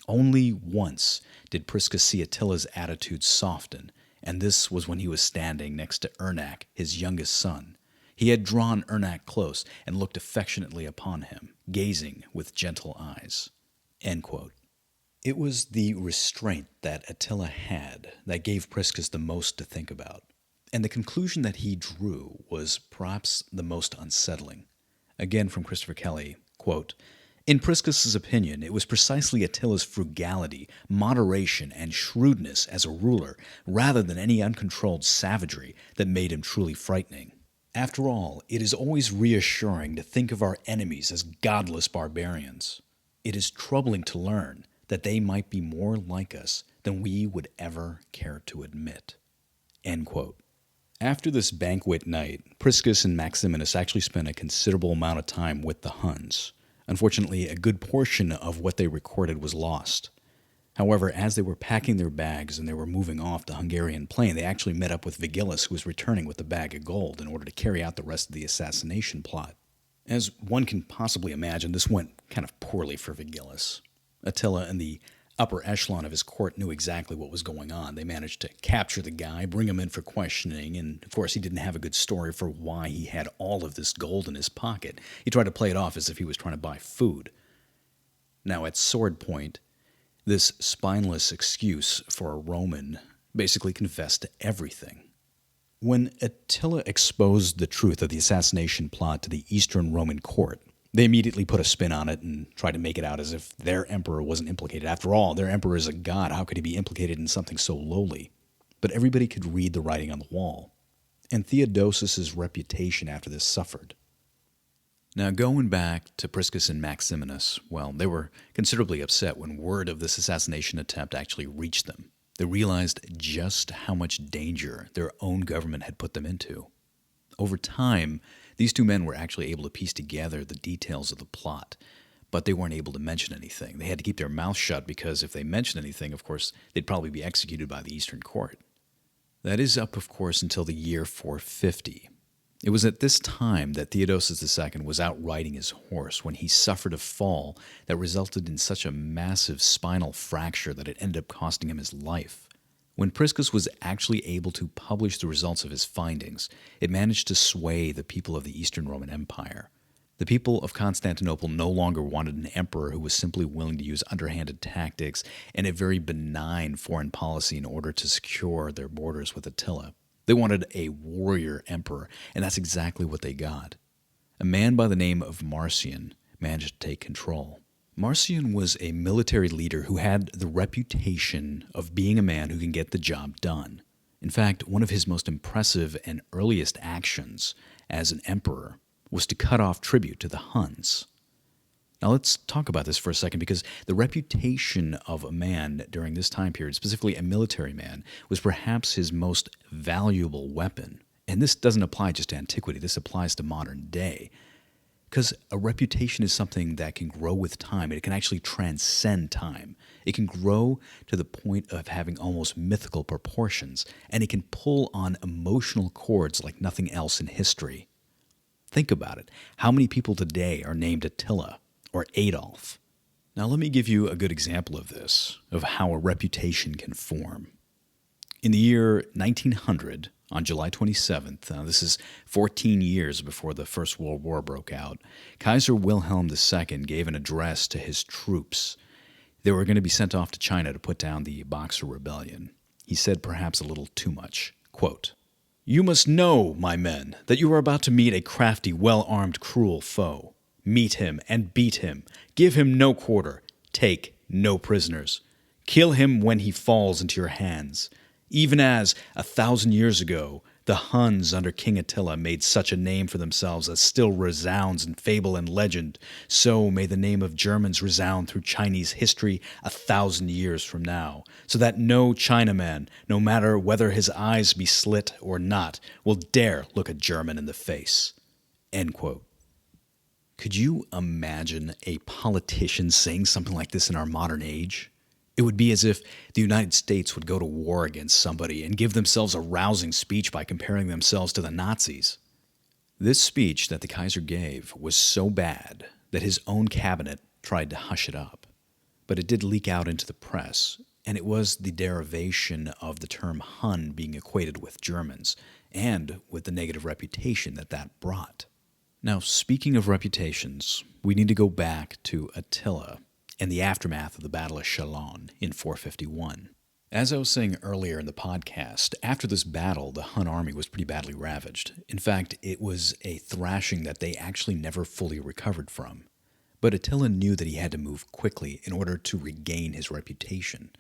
Only once did Priscus see Attila's attitude soften, and this was when he was standing next to Ernak, his youngest son. He had drawn Ernak close and looked affectionately upon him, gazing with gentle eyes. End quote. It was the restraint that Attila had that gave Priscus the most to think about, and the conclusion that he drew was perhaps the most unsettling. Again from Christopher Kelly, quote, in Priscus's opinion, it was precisely Attila's frugality, moderation, and shrewdness as a ruler, rather than any uncontrolled savagery, that made him truly frightening. After all, it is always reassuring to think of our enemies as godless barbarians. It is troubling to learn that they might be more like us than we would ever care to admit. End quote. After this banquet night, Priscus and Maximinus actually spent a considerable amount of time with the Huns. Unfortunately, a good portion of what they recorded was lost. However, as they were packing their bags and they were moving off the Hungarian plain, they actually met up with Vigilis, who was returning with a bag of gold in order to carry out the rest of the assassination plot. As one can possibly imagine, this went kind of poorly for Vigilis. Attila and the upper echelon of his court knew exactly what was going on. They managed to capture the guy, bring him in for questioning, and of course he didn't have a good story for why he had all of this gold in his pocket. He tried to play it off as if he was trying to buy food. Now at sword point, this spineless excuse for a Roman basically confessed to everything. When Attila exposed the truth of the assassination plot to the Eastern Roman court, they immediately put a spin on it and tried to make it out as if their emperor wasn't implicated. After all, their emperor is a god. How could he be implicated in something so lowly? But everybody could read the writing on the wall. And Theodosius' reputation after this suffered. Now, going back to Priscus and Maximinus, well, they were considerably upset when word of this assassination attempt actually reached them. They realized just how much danger their own government had put them into. Over time, These two men were actually able to piece together the details of the plot, but they weren't able to mention anything. They had to keep their mouths shut because if they mentioned anything, of course, they'd probably be executed by the Eastern Court. That is up, of course, until the year 450. It was at this time that Theodosius II was out riding his horse when he suffered a fall that resulted in such a massive spinal fracture that it ended up costing him his life. When Priscus was actually able to publish the results of his findings, it managed to sway the people of the Eastern Roman Empire. The people of Constantinople no longer wanted an emperor who was simply willing to use underhanded tactics and a very benign foreign policy in order to secure their borders with Attila. They wanted a warrior emperor, and that's exactly what they got. A man by the name of Marcian managed to take control. Marcian was a military leader who had the reputation of being a man who can get the job done. In fact, one of his most impressive and earliest actions as an emperor was to cut off tribute to the Huns. Now let's talk about this for a second, because the reputation of a man during this time period, specifically a military man, was perhaps his most valuable weapon. And this doesn't apply just to antiquity, this applies to modern day. Because a reputation is something that can grow with time, and it can actually transcend time. It can grow to the point of having almost mythical proportions, and it can pull on emotional chords like nothing else in history. Think about it. How many people today are named Attila or Adolf? Now let me give you a good example of this, of how a reputation can form. In the year 1900, on July 27th, this is 14 years before the First World War broke out, Kaiser Wilhelm II gave an address to his troops. They were going to be sent off to China to put down the Boxer Rebellion. He said perhaps a little too much. Quote, "You must know, my men, that you are about to meet a crafty, well-armed, cruel foe. Meet him and beat him. Give him no quarter. Take no prisoners. Kill him when he falls into your hands. Even as, 1,000 years ago, the Huns under King Attila made such a name for themselves as still resounds in fable and legend, so may the name of Germans resound through Chinese history 1,000 years from now, so that no Chinaman, no matter whether his eyes be slit or not, will dare look a German in the face." End quote. Could you imagine a politician saying something like this in our modern age? It would be as if the United States would go to war against somebody and give themselves a rousing speech by comparing themselves to the Nazis. This speech that the Kaiser gave was so bad that his own cabinet tried to hush it up. But it did leak out into the press, and it was the derivation of the term Hun being equated with Germans, and with the negative reputation that that brought. Now, speaking of reputations, we need to go back to Attila and the aftermath of the Battle of Chalon in 451. As I was saying earlier in the podcast, after this battle, the Hun army was pretty badly ravaged. In fact, it was a thrashing that they actually never fully recovered from. But Attila knew that he had to move quickly in order to regain his reputation.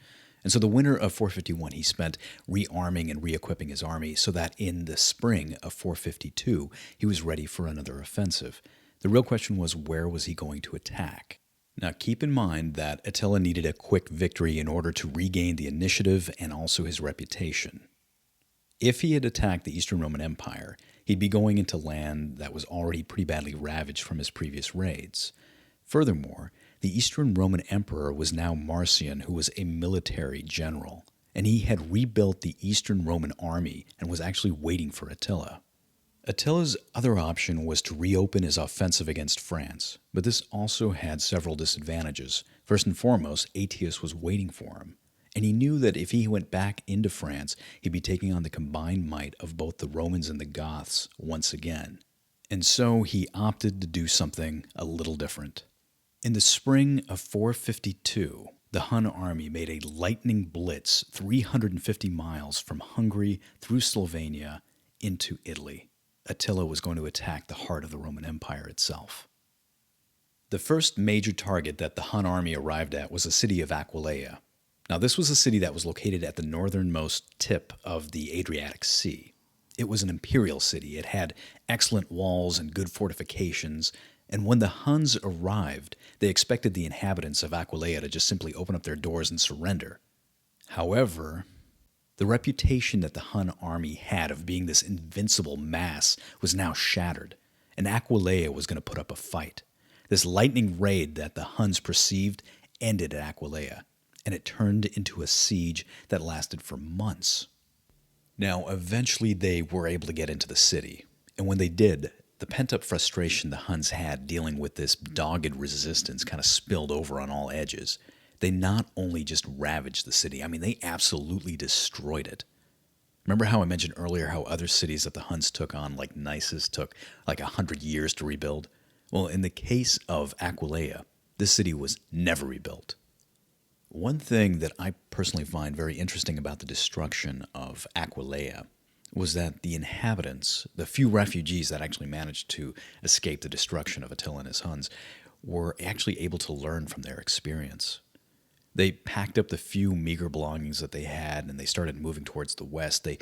And so the winter of 451, he spent rearming and re-equipping his army so that in the spring of 452, he was ready for another offensive. The real question was, where was he going to attack? Now, keep in mind that Attila needed a quick victory in order to regain the initiative and also his reputation. If he had attacked the Eastern Roman Empire, he'd be going into land that was already pretty badly ravaged from his previous raids. Furthermore, the Eastern Roman Emperor was now Marcian, who was a military general, and he had rebuilt the Eastern Roman army and was actually waiting for Attila. Attila's other option was to reopen his offensive against France, but this also had several disadvantages. First and foremost, Aetius was waiting for him, and he knew that if he went back into France, he'd be taking on the combined might of both the Romans and the Goths once again. And so he opted to do something a little different. In the spring of 452, the Hun army made a lightning blitz 350 miles from Hungary through Slovenia into Italy. Attila was going to attack the heart of the Roman Empire itself. The first major target that the Hun army arrived at was the city of Aquileia. Now, this was a city that was located at the northernmost tip of the Adriatic Sea. It was an imperial city. It had excellent walls and good fortifications, and when the Huns arrived, they expected the inhabitants of Aquileia to just simply open up their doors and surrender. However, the reputation that the Hun army had of being this invincible mass was now shattered, and Aquileia was going to put up a fight. This lightning raid that the Huns perceived ended at Aquileia, and it turned into a siege that lasted for months. Now, eventually they were able to get into the city, and when they did, the pent-up frustration the Huns had dealing with this dogged resistance kind of spilled over on all edges. They not only just ravaged the city, they absolutely destroyed it. Remember how I mentioned earlier how other cities that the Huns took on, like Nisus, took like 100 years to rebuild? Well, in the case of Aquileia, this city was never rebuilt. One thing that I personally find very interesting about the destruction of Aquileia was that the inhabitants, the few refugees that actually managed to escape the destruction of Attila and his Huns, were actually able to learn from their experience. They packed up the few meager belongings that they had and they started moving towards the west. They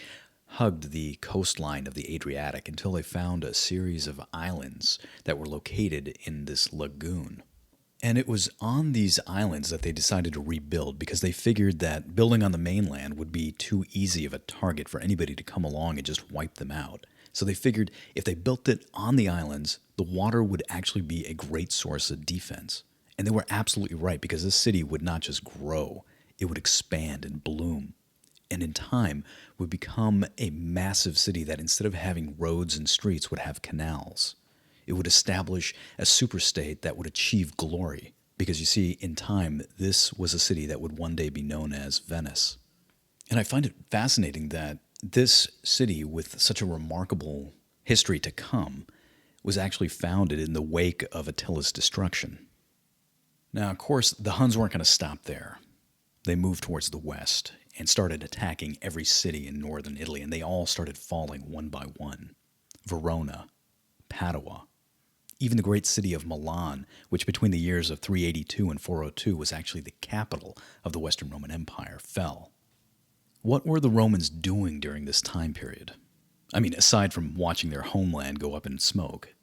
hugged the coastline of the Adriatic until they found a series of islands that were located in this lagoon. And it was on these islands that they decided to rebuild because they figured that building on the mainland would be too easy of a target for anybody to come along and just wipe them out. So they figured if they built it on the islands, the water would actually be a great source of defense. And they were absolutely right because this city would not just grow, it would expand and bloom. And in time would become a massive city that instead of having roads and streets would have canals. It would establish a superstate that would achieve glory. Because you see, in time, this was a city that would one day be known as Venice. And I find it fascinating that this city, with such a remarkable history to come, was actually founded in the wake of Attila's destruction. Now, of course, the Huns weren't going to stop there. They moved towards the west and started attacking every city in northern Italy, and they all started falling one by one. Verona, Padua, even the great city of Milan, which between the years of 382 and 402 was actually the capital of the Western Roman Empire, fell. What were the Romans doing during this time period? Aside from watching their homeland go up in smoke.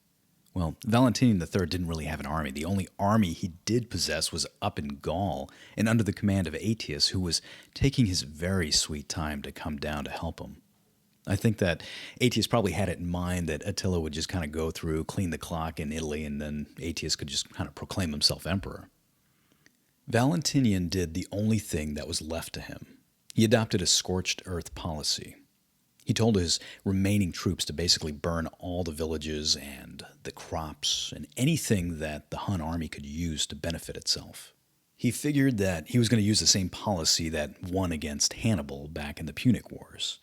Well, Valentinian III didn't really have an army. The only army he did possess was up in Gaul and under the command of Aetius, who was taking his very sweet time to come down to help him. I think that Aetius probably had it in mind that Attila would just kind of go through, clean the clock in Italy, and then Aetius could just kind of proclaim himself emperor. Valentinian did the only thing that was left to him. He adopted a scorched earth policy. He told his remaining troops to basically burn all the villages and the crops and anything that the Hun army could use to benefit itself. He figured that he was going to use the same policy that won against Hannibal back in the Punic Wars.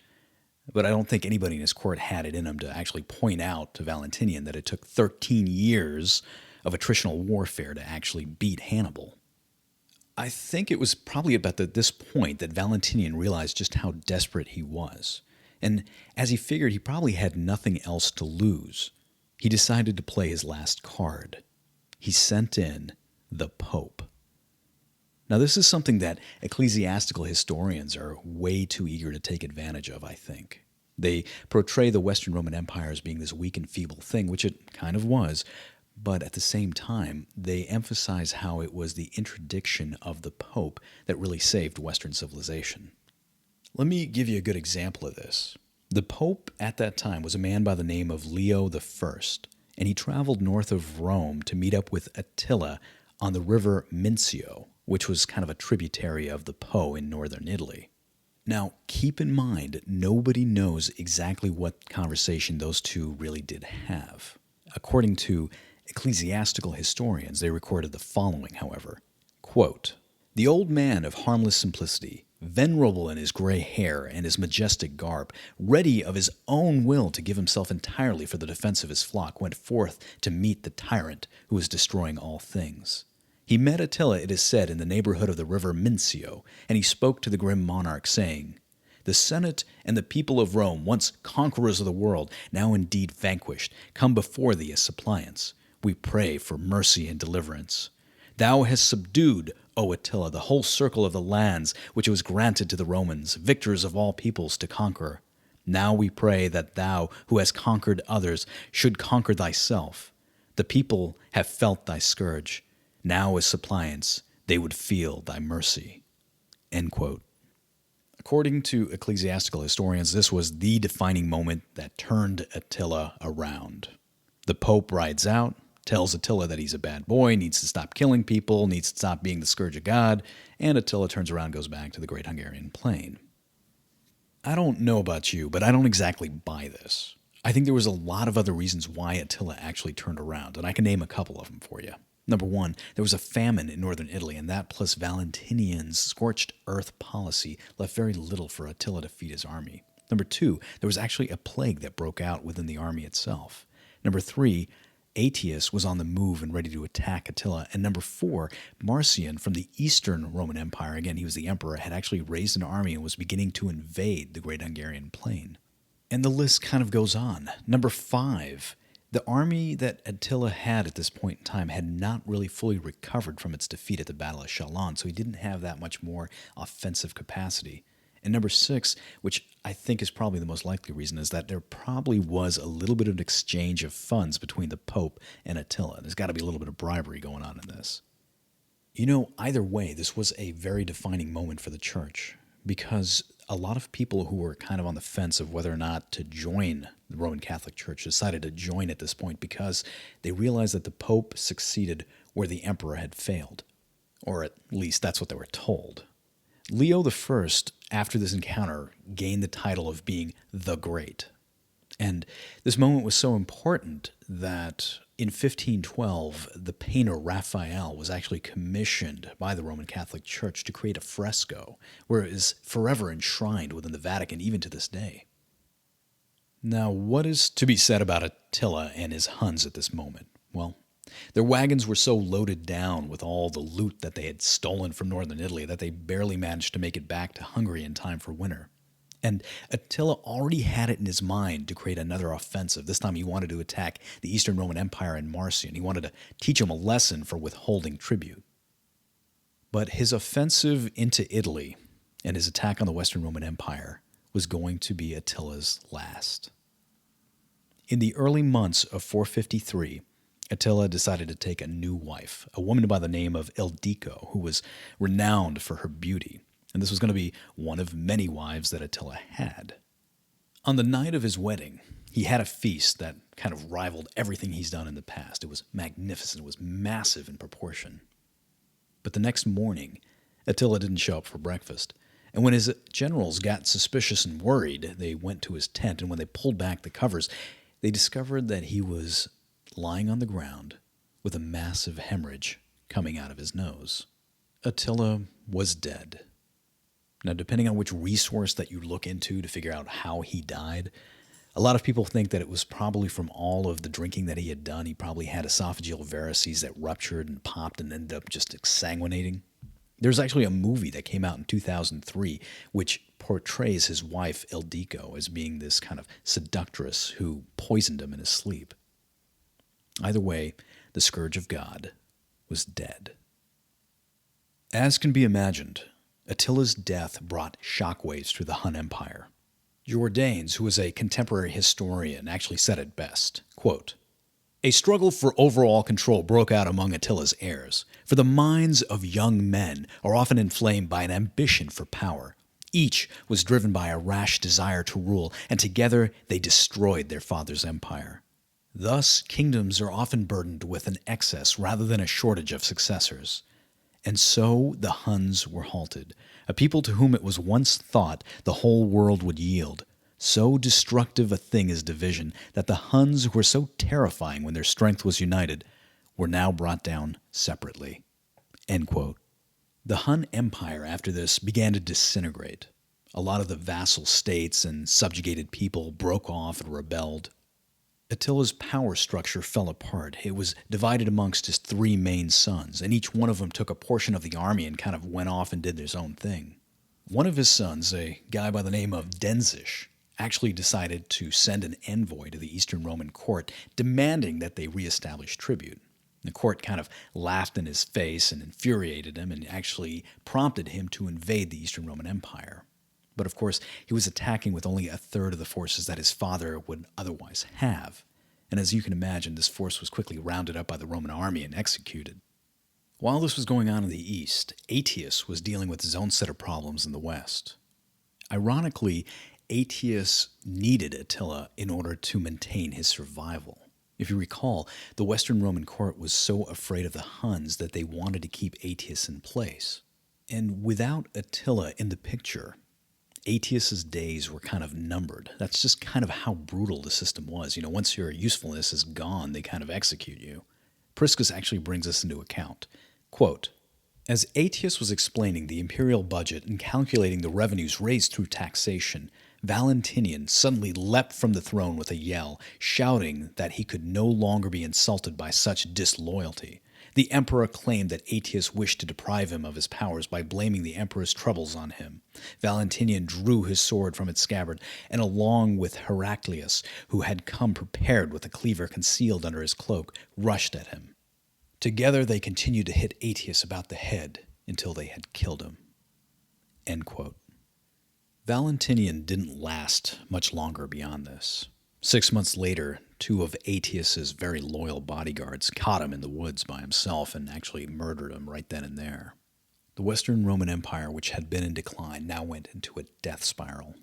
But I don't think anybody in his court had it in him to actually point out to Valentinian that it took 13 years of attritional warfare to actually beat Hannibal. I think it was probably about this point that Valentinian realized just how desperate he was. And as he figured he probably had nothing else to lose, he decided to play his last card. He sent in the Pope. Now, this is something that ecclesiastical historians are way too eager to take advantage of, I think. They portray the Western Roman Empire as being this weak and feeble thing, which it kind of was, but at the same time, they emphasize how it was the interdiction of the Pope that really saved Western civilization. Let me give you a good example of this. The Pope at that time was a man by the name of Leo I, and he traveled north of Rome to meet up with Attila on the river Mincio, which was kind of a tributary of the Po in northern Italy. Now, keep in mind, nobody knows exactly what conversation those two really did have. According to ecclesiastical historians, they recorded the following, however. Quote, "The old man of harmless simplicity, venerable in his gray hair and his majestic garb, ready of his own will to give himself entirely for the defense of his flock, went forth to meet the tyrant who was destroying all things. He met Attila, it is said, in the neighborhood of the river Mincio, and he spoke to the grim monarch, saying, 'The Senate and the people of Rome, once conquerors of the world, now indeed vanquished, come before thee as suppliants. We pray for mercy and deliverance. Thou hast subdued, O Attila, the whole circle of the lands which it was granted to the Romans, victors of all peoples, to conquer. Now we pray that thou, who hast conquered others, should conquer thyself. The people have felt thy scourge. Now as suppliants, they would feel thy mercy.'" End quote. According to ecclesiastical historians, this was the defining moment that turned Attila around. The Pope rides out, tells Attila that he's a bad boy, needs to stop killing people, needs to stop being the scourge of God, and Attila turns around and goes back to the Great Hungarian Plain. I don't know about you, but I don't exactly buy this. I think there was a lot of other reasons why Attila actually turned around, and I can name a couple of them for you. Number one, there was a famine in northern Italy, and that plus Valentinian's scorched earth policy left very little for Attila to feed his army. Number two, there was actually a plague that broke out within the army itself. Number three, Aetius was on the move and ready to attack Attila. And number four, Marcian from the Eastern Roman Empire, again, he was the emperor, had actually raised an army and was beginning to invade the Great Hungarian Plain. And the list kind of goes on. Number five, the army that Attila had at this point in time had not really fully recovered from its defeat at the Battle of Chalon, so he didn't have that much more offensive capacity. And number six, which I think is probably the most likely reason, is that there probably was a little bit of an exchange of funds between the Pope and Attila. There's got to be a little bit of bribery going on in this. You know, either way, this was a very defining moment for the church, because a lot of people who were kind of on the fence of whether or not to join the Roman Catholic Church decided to join at this point because they realized that the Pope succeeded where the Emperor had failed. Or at least that's what they were told. Leo I, after this encounter, gained the title of being the Great. And this moment was so important that in 1512, the painter Raphael was actually commissioned by the Roman Catholic Church to create a fresco, where it is forever enshrined within the Vatican, even to this day. Now, what is to be said about Attila and his Huns at this moment? Well, their wagons were so loaded down with all the loot that they had stolen from northern Italy that they barely managed to make it back to Hungary in time for winter. And Attila already had it in his mind to create another offensive. This time he wanted to attack the Eastern Roman Empire and Marcian. He wanted to teach them a lesson for withholding tribute. But his offensive into Italy and his attack on the Western Roman Empire was going to be Attila's last. In the early months of 453, Attila decided to take a new wife, a woman by the name of Ildiko, who was renowned for her beauty. And this was going to be one of many wives that Attila had. On the night of his wedding, he had a feast that kind of rivaled everything he's done in the past. It was magnificent. It was massive in proportion. But the next morning, Attila didn't show up for breakfast. And when his generals got suspicious and worried, they went to his tent, and when they pulled back the covers, they discovered that he was lying on the ground with a massive hemorrhage coming out of his nose. Attila was dead. Now, depending on which resource that you look into to figure out how he died, a lot of people think that it was probably from all of the drinking that he had done. He probably had esophageal varices that ruptured and popped and ended up just exsanguinating. There's actually a movie that came out in 2003 which portrays his wife, Ildiko, as being this kind of seductress who poisoned him in his sleep. Either way, the scourge of God was dead. As can be imagined, Attila's death brought shockwaves through the Hun Empire. Jordanes, who was a contemporary historian, actually said it best, quote, "A struggle for overall control broke out among Attila's heirs, for the minds of young men are often inflamed by an ambition for power. Each was driven by a rash desire to rule, and together they destroyed their father's empire. Thus, kingdoms are often burdened with an excess rather than a shortage of successors. And so the Huns were halted, a people to whom it was once thought the whole world would yield. So destructive a thing is division that the Huns, who were so terrifying when their strength was united, were now brought down separately." End quote. The Hun Empire after this began to disintegrate. A lot of the vassal states and subjugated people broke off and rebelled. Attila's power structure fell apart. It was divided amongst his three main sons, and each one of them took a portion of the army and kind of went off and did their own thing. One of his sons, a guy by the name of Denzish, actually decided to send an envoy to the Eastern Roman court demanding that they reestablish tribute. The court kind of laughed in his face and infuriated him and actually prompted him to invade the Eastern Roman Empire. But of course, he was attacking with only a third of the forces that his father would otherwise have. And as you can imagine, this force was quickly rounded up by the Roman army and executed. While this was going on in the east, Aetius was dealing with his own set of problems in the west. Ironically, Aetius needed Attila in order to maintain his survival. If you recall, the Western Roman court was so afraid of the Huns that they wanted to keep Aetius in place. And without Attila in the picture, Aetius's days were kind of numbered. That's just kind of how brutal the system was. Once your usefulness is gone, they kind of execute you. Priscus actually brings this into account. Quote, as Aetius was explaining the imperial budget and calculating the revenues raised through taxation, Valentinian suddenly leapt from the throne with a yell, shouting that he could no longer be insulted by such disloyalty. The emperor claimed that Aetius wished to deprive him of his powers by blaming the emperor's troubles on him. Valentinian drew his sword from its scabbard, and along with Heraclius, who had come prepared with a cleaver concealed under his cloak, rushed at him. Together they continued to hit Aetius about the head until they had killed him. End quote. Valentinian didn't last much longer beyond this. 6 months later, 2 of Aetius's very loyal bodyguards caught him in the woods by himself and actually murdered him right then and there. The Western Roman Empire, which had been in decline, now went into a death spiral,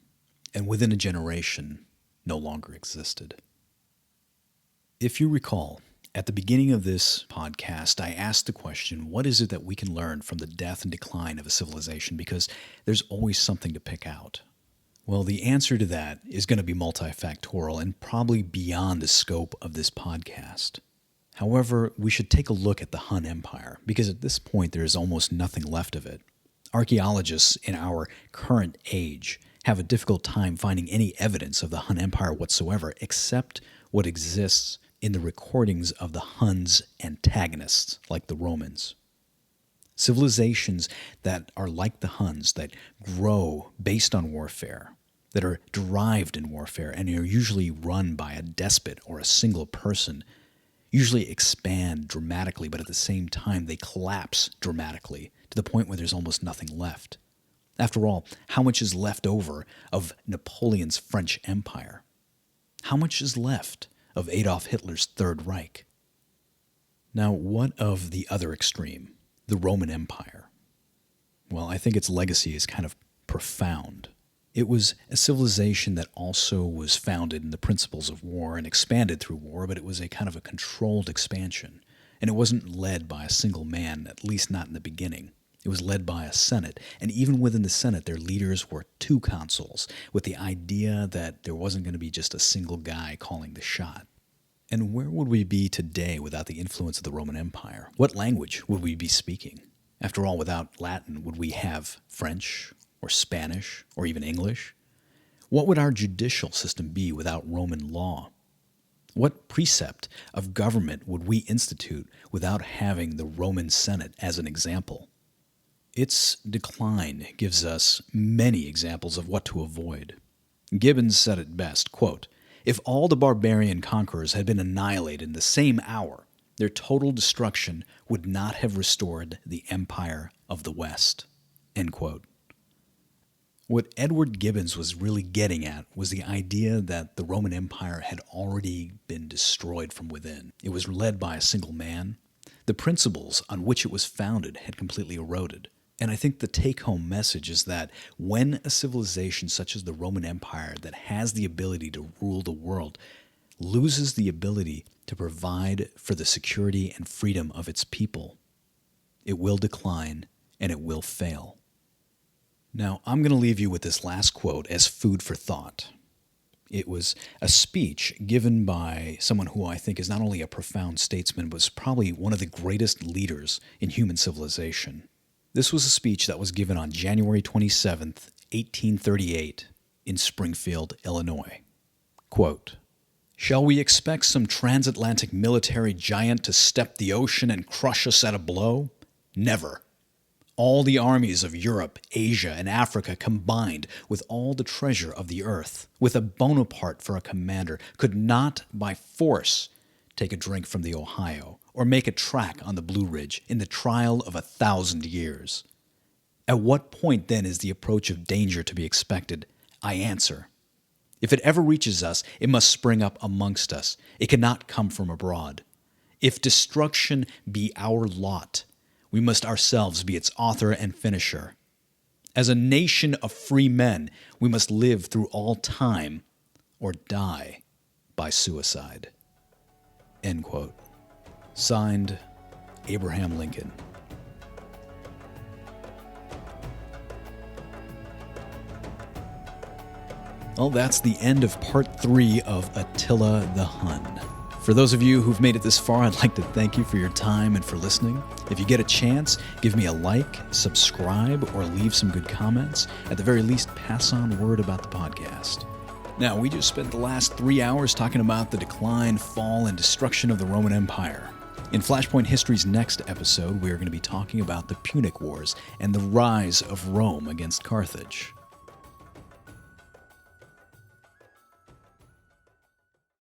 and within a generation, no longer existed. If you recall, at the beginning of this podcast, I asked the question, what is it that we can learn from the death and decline of a civilization? Because there's always something to pick out. Well, the answer to that is going to be multifactorial and probably beyond the scope of this podcast. However, we should take a look at the Hun Empire, because at this point there is almost nothing left of it. Archaeologists in our current age have a difficult time finding any evidence of the Hun Empire whatsoever, except what exists in the recordings of the Huns' antagonists, like the Romans. Civilizations that are like the Huns, that grow based on warfare, that are derived in warfare, and are usually run by a despot or a single person, usually expand dramatically, but at the same time they collapse dramatically to the point where there's almost nothing left. After all, how much is left over of Napoleon's French Empire? How much is left of Adolf Hitler's Third Reich? Now, what of the other extreme, the Roman Empire? Well, I think its legacy is kind of profound. It was a civilization that also was founded in the principles of war and expanded through war, but it was a kind of a controlled expansion. And it wasn't led by a single man, at least not in the beginning. It was led by a Senate, and even within the Senate, their leaders were 2 consuls, with the idea that there wasn't going to be just a single guy calling the shot. And where would we be today without the influence of the Roman Empire? What language would we be speaking? After all, without Latin, would we have French or Spanish or even English? What would our judicial system be without Roman law? What precept of government would we institute without having the Roman Senate as an example? Its decline gives us many examples of what to avoid. Gibbons said it best, quote, if all the barbarian conquerors had been annihilated in the same hour, their total destruction would not have restored the empire of the West. End quote. What Edward Gibbons was really getting at was the idea that the Roman Empire had already been destroyed from within. It was led by a single man. The principles on which it was founded had completely eroded. And I think the take-home message is that when a civilization such as the Roman Empire that has the ability to rule the world loses the ability to provide for the security and freedom of its people, it will decline and it will fail. Now, I'm going to leave you with this last quote as food for thought. It was a speech given by someone who I think is not only a profound statesman, but was probably one of the greatest leaders in human civilization. This was a speech that was given on January 27th, 1838, in Springfield, Illinois. Quote, shall we expect some transatlantic military giant to step the ocean and crush us at a blow? Never. All the armies of Europe, Asia, and Africa combined with all the treasure of the earth, with a Bonaparte for a commander, could not by force take a drink from the Ohio, or make a track on the Blue Ridge in the trial of 1,000 years. At what point then is the approach of danger to be expected? I answer, if it ever reaches us, it must spring up amongst us. It cannot come from abroad. If destruction be our lot, we must ourselves be its author and finisher. As a nation of free men, we must live through all time or die by suicide. End quote. Signed, Abraham Lincoln. Well, that's the end of part 3 of Attila the Hun. For those of you who've made it this far, I'd like to thank you for your time and for listening. If you get a chance, give me a like, subscribe, or leave some good comments. At the very least, pass on word about the podcast. Now, we just spent the last 3 hours talking about the decline, fall, and destruction of the Roman Empire. In Flashpoint History's next episode, we are going to be talking about the Punic Wars and the rise of Rome against Carthage.